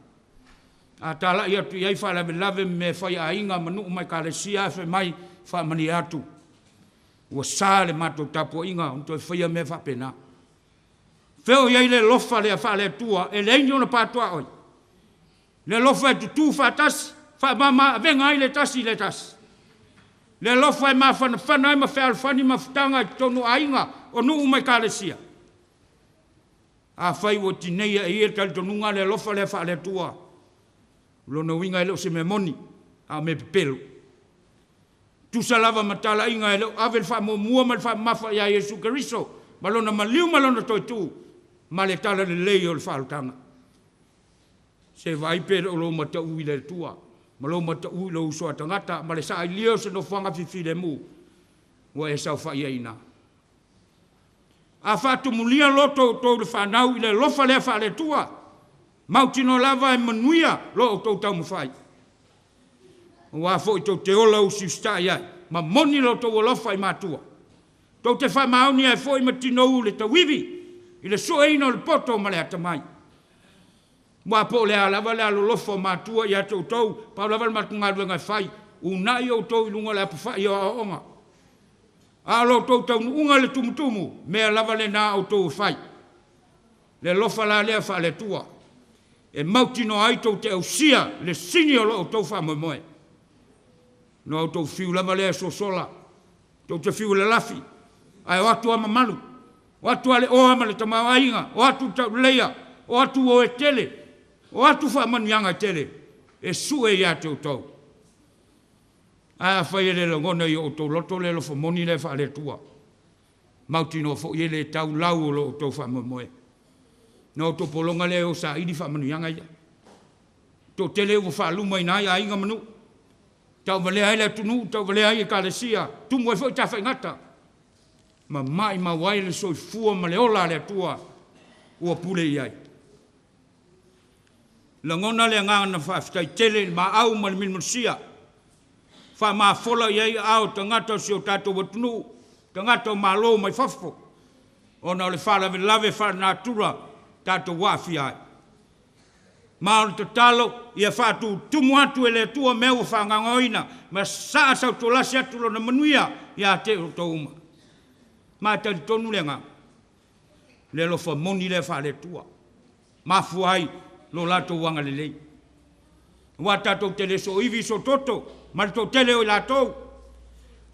A tala i atu iai wha lave me whai a inga manu mai ka le sia whai mai wha mani atu. Ua sā le mātou tapu inga, un toi whaia me wha pena. Wheo iai le lofa le a wha le tua, e le inyo na pātua oi. Le lofa e tutu wha tasi, wha mama venga ai le tasi le tasi. Le lofa e mawhanawhana e mawhaalwhani mawhutanga i tonu ainga o nuu mai kālesia. A whai o tineia e ia tali tonunga le lofa le whaale tua. Lona winga e leo se me moni, a me pepelo. Tusa lava matala inga e leo ave le wha mua ma le wha mafa ia Yesu Keriso. Malona maliu malona toi tu, ma le tala le lei o le whaalutanga. Se vai pere o lo matau i le tua. Ma lo matau i lo usoa tangata, ma le sa i leo se no whanga fifi le mu. Wa e sau wha ia ina. A whātu mulia loto tau le whanau i le lofa lea wha le tua. Mautino lava e manuia lo o tau tau mawhai. Wa fo i tau te ola usi ustai ai. Ma moni lo tau lofa i mātua. Tau te wha maoni ai fo i matino u le tawivi. I le so eino le poto ma le atamai. Wa po le alava le alo lofa o mātua i ato tau. Pau lava le matunga ngai whai. Unai o tau i lunga le apawhai o aonga. Alo tau tau unga le tumutumu, mea lava le nā o tau whai. Le lofa la lea wha le tua. E mautino ai tau te ausia, le sini o lo o tau wha moe. No o tau whiu lava lea so sola. Tau te whiu le lafi. Ai o atu ama malu. O atu ale o ama le tamau ainga. O atu tau leia. O atu o e tele. O atu wha manuanga tele. E sue ia te o tau. A whai le ngona i o tau loto le lofo moni le wha le tua. Mautino fo i le tau lau o lo o tau wha moe. No to polonga le o sa idi wha manuanga ia. To tele o wha luma ina ia inga manu. Tau wale ai le tunu, tau wale ai e kālesia. Tumu e fo i tawhai ngata. Ma mai ma wai le soi fua ma le ola le tua. Ua pule i ai. La ngona le ngana whaftai tele ma au ma le minmusia. Wha maa whola iei au tangata si o tātou watunu, tangata o maa loo mai whafo. Ona o le whalawe lawe whanātura tātou wafi ai. Maa o te talo, ia whātu tumu atu e le tua mea o whangangoina, ma saa sau to lasi atu lo na manuia, ia te o tō uma. Maa tali tonu le ngā. Le lo wha moni le wha le tua. Maa fuai lo lato wanga le lei. Wa tātou tele so iwi so toto, ma to tele o latou.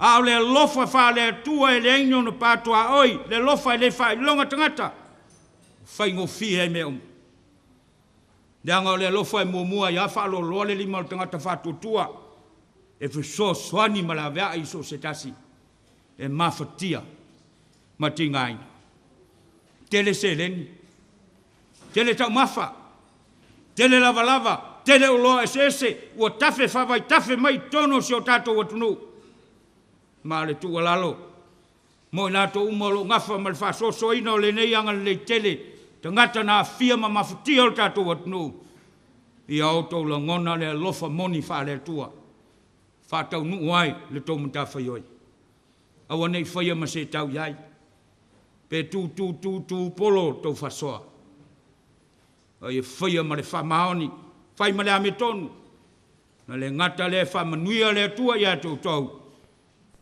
A o le lofa wha le tua e le aino no pātua oi, le lofa e le wha i longa tangata. Whai ngō fia e me om. Le anga o le lofa e mua i a wha lo loa le lima o tangata whātua tua. E so swani ma la vea i so setasi. E mawhatia. Ma tingaina. Tele se leni. Tele tau mawha. Tele lava lava. Tele o loa ese, ua tafe whawai, tafe mai tono si o tātou watunu. Ma le tua lalo. Mo i nātou umalo ngafa ma le whasoso ina o le nei anga le tele. Tangata nā fia ma mawhatia o tātou watunu. I auto la ngona le lofa moni wha le tua. Whātau nuu ai le tō mta whaioi. Awa nei whaia ma se tau iai. Pe tu polo tō whasoa. Ai whaia ma le whamaoni. Fai ma le ame tonu. Na le ngata le wha manuia le tua ia tau tau.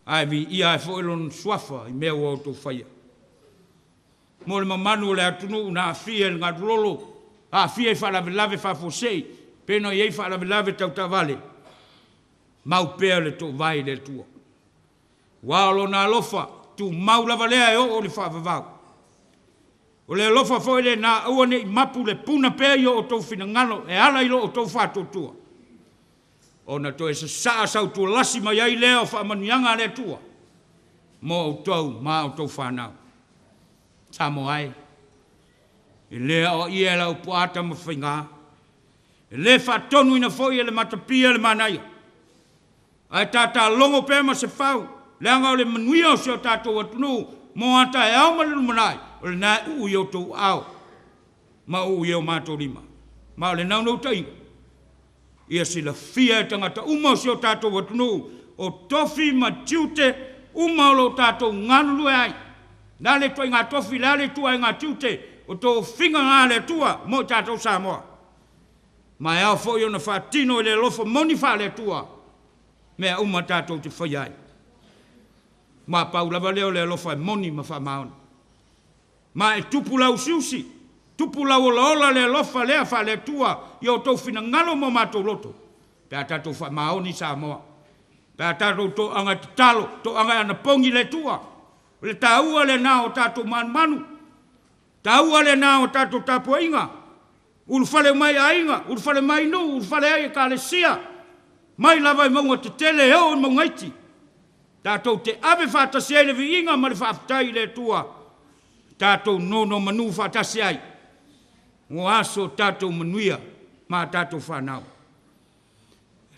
Ai vi ia e fōilon swafa i mea o tau whaia. Mo le mamanu le atunu na fia ngā rolo. A fia i whalawe lawe whafosei. Peno i ei whalawe lawe tau tavale. Mau pēr le tō vai le tua. Wālo nā lofa. Tu mau lava lea e o le whawawau. O le lofa foi le na ua ne mapu le puna pe yo o tau fina ngalo e ala ilo o tau whātou tua. O na to e sa sau tu lasi mai ai leo wha manuianga le tua. Mo o tau, ma o tau whanau. Tamo ai. E lea o ia la upuata ma whainga. E le whatonu ina foi e le matapia le manaia. Ai tata longo pe ma se whau. Le anga o le manuia o se o tātou atunu. Mo ata e au malinu manai. O le nā ui o tau au. Ma ui o mātou lima. Ma o le nau nau tainga. Ia si la fia e tangata uma o si o tātou watunu. O tofi ma tiute uma o lo tātou nganulu e ai. Nā le toi ngā tofi, nā le tua e ngā tiute. O tō whinga ngā le tua mo tātou Samoa. Ma e au fo i o na whātino i le lofa moni wha le tua. Mea uma tātou te whaiai. Ma pau lava leo le lofa moni ma wha maona. Ma e tupu lau siusi, tupu lau ola le lofa lea wha le tua, i o tau whina ngalo mo mātou loto. Pea tātou wha maoni Samoa. Ta tātou to anga te talo, to anga ana pongi le tua. Le taua le nā o tātou manu. Taua le nā o tātou tāpua inga. Ulu fale mai a inga, ulu fale mai no, ulu fale ai ka le sia. Mai lava i maunga te tele eo i maunga iti. Tātou te ave whātasi ai le vi inga ma le whaafitai le tua. Tātou nono manu whātasi ai. Ngo aso tātou manuia ma tātou whanau.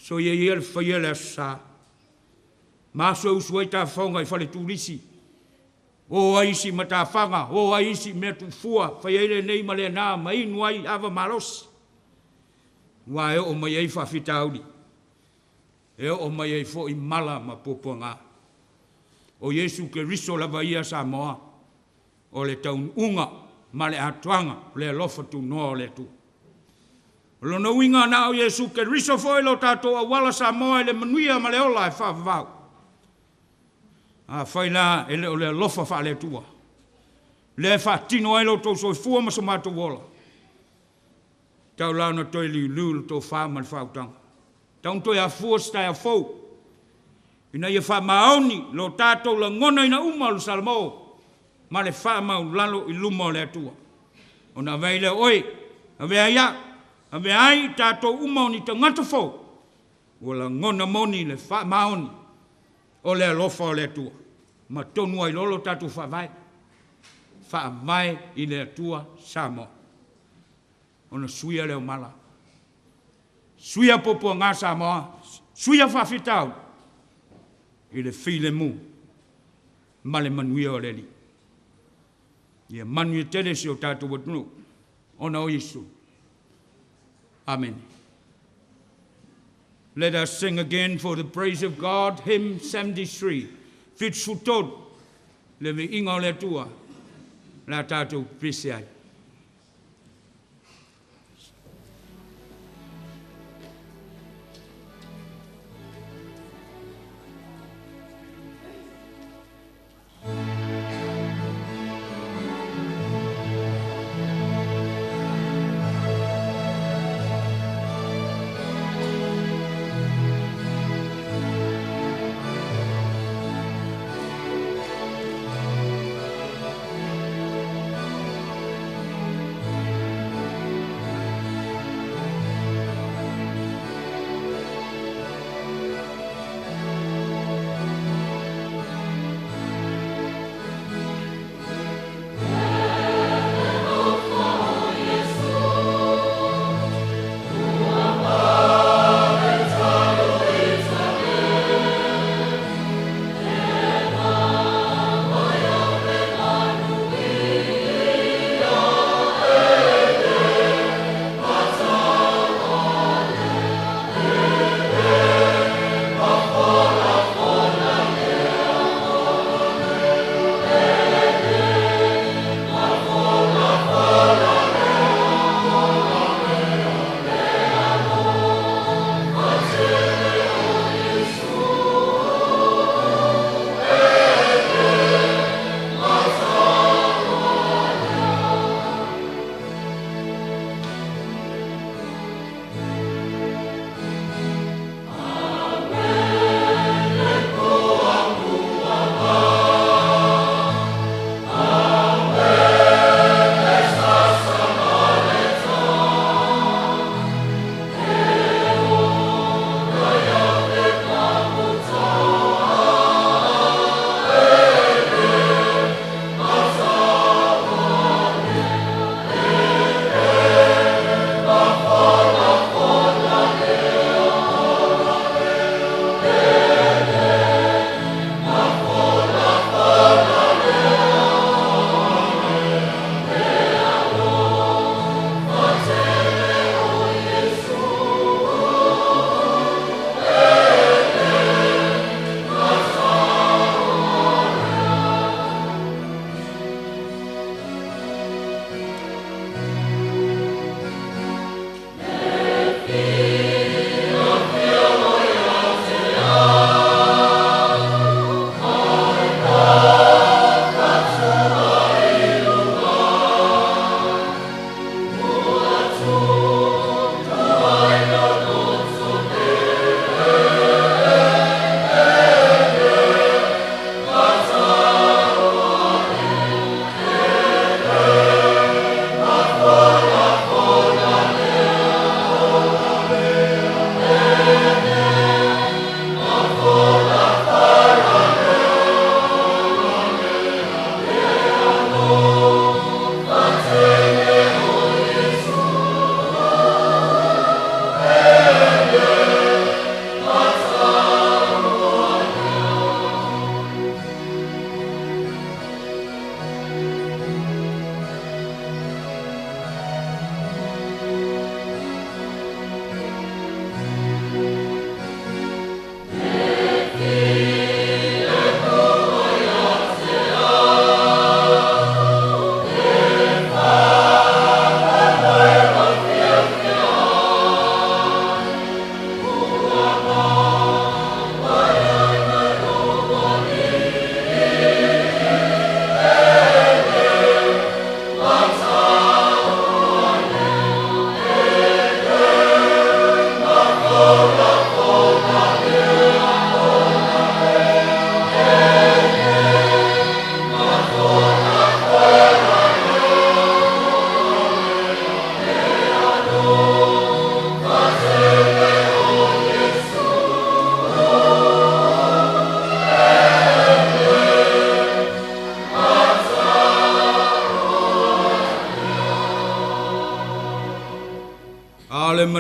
So ia le whaia le asa. Maso usua i tā whaunga i whale tūrisi. O aisi ma tā whanga, o aisi mea tu fua, whaia le nei ma le nā, ma inu ai ava marosi. Wa e o mai ei whawhitauri. E o mai ei fo i mala ma popo ngā. O Yesu ke riso lava ia sa moa. O le taun unga, ma le atuanga, le lofa tu noa o le tu. Lona winga na o Yesu ke riso fo i lo tātou a wala sa moa le manuia ma le ola e whawavau. A whaina e le o le lofa wha le tua. Le whatino e lo tō soi fua ma sa mātou wola. Tau launa toi liu tō wha ma le whautanga. Tau toi a fua stai a fau. Ina ia wha maoni lo tātou la ngona ina uma lo salamo. Ma le wha mau lalo i luma o le atua. O na vei le oi, a vea ia, a vea ai tātou uma o ni ta ngata fau. O la ngona moni le wha maoni o le alofa o le atua. Ma tonu ai lolo tātou wha vai. Wha vai i le atua Samoa. Ona suia leo mala. Suia popo ngā Samoa. Suia whawhitau. I le while mu. Ma le manuia o le li. Ia manuia tele si o tātou watunu. Ona o Yesu. Amen. Let us sing again for the praise of God, hymn 73. Fitsutod. Le me inga o le tua. La tātou pisi ai.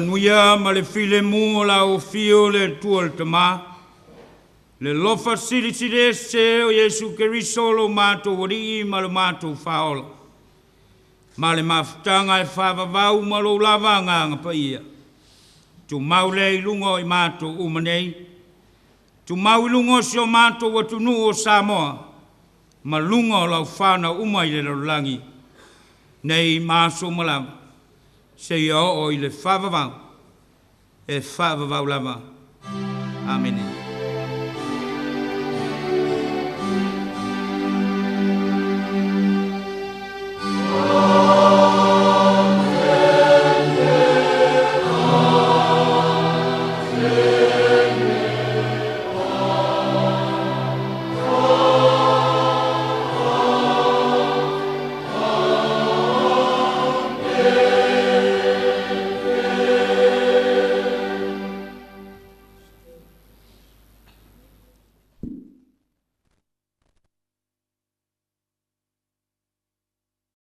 manuia ma le file mua la o fio le tuol tama. Le lofa siri siri se o Yesu Keriso lo mato wari ma lo mato faola. Ma le mafutanga e whavavau ma lo lavanga ngapa ia. Tu maule i lungo i mato umanei. Tu mau i lungo si o mato watunu o Samoa. Ma lungo lau whana umai le langi. Nei maso malama. Se ia o i le whavavau. E whavavau lava. Amen.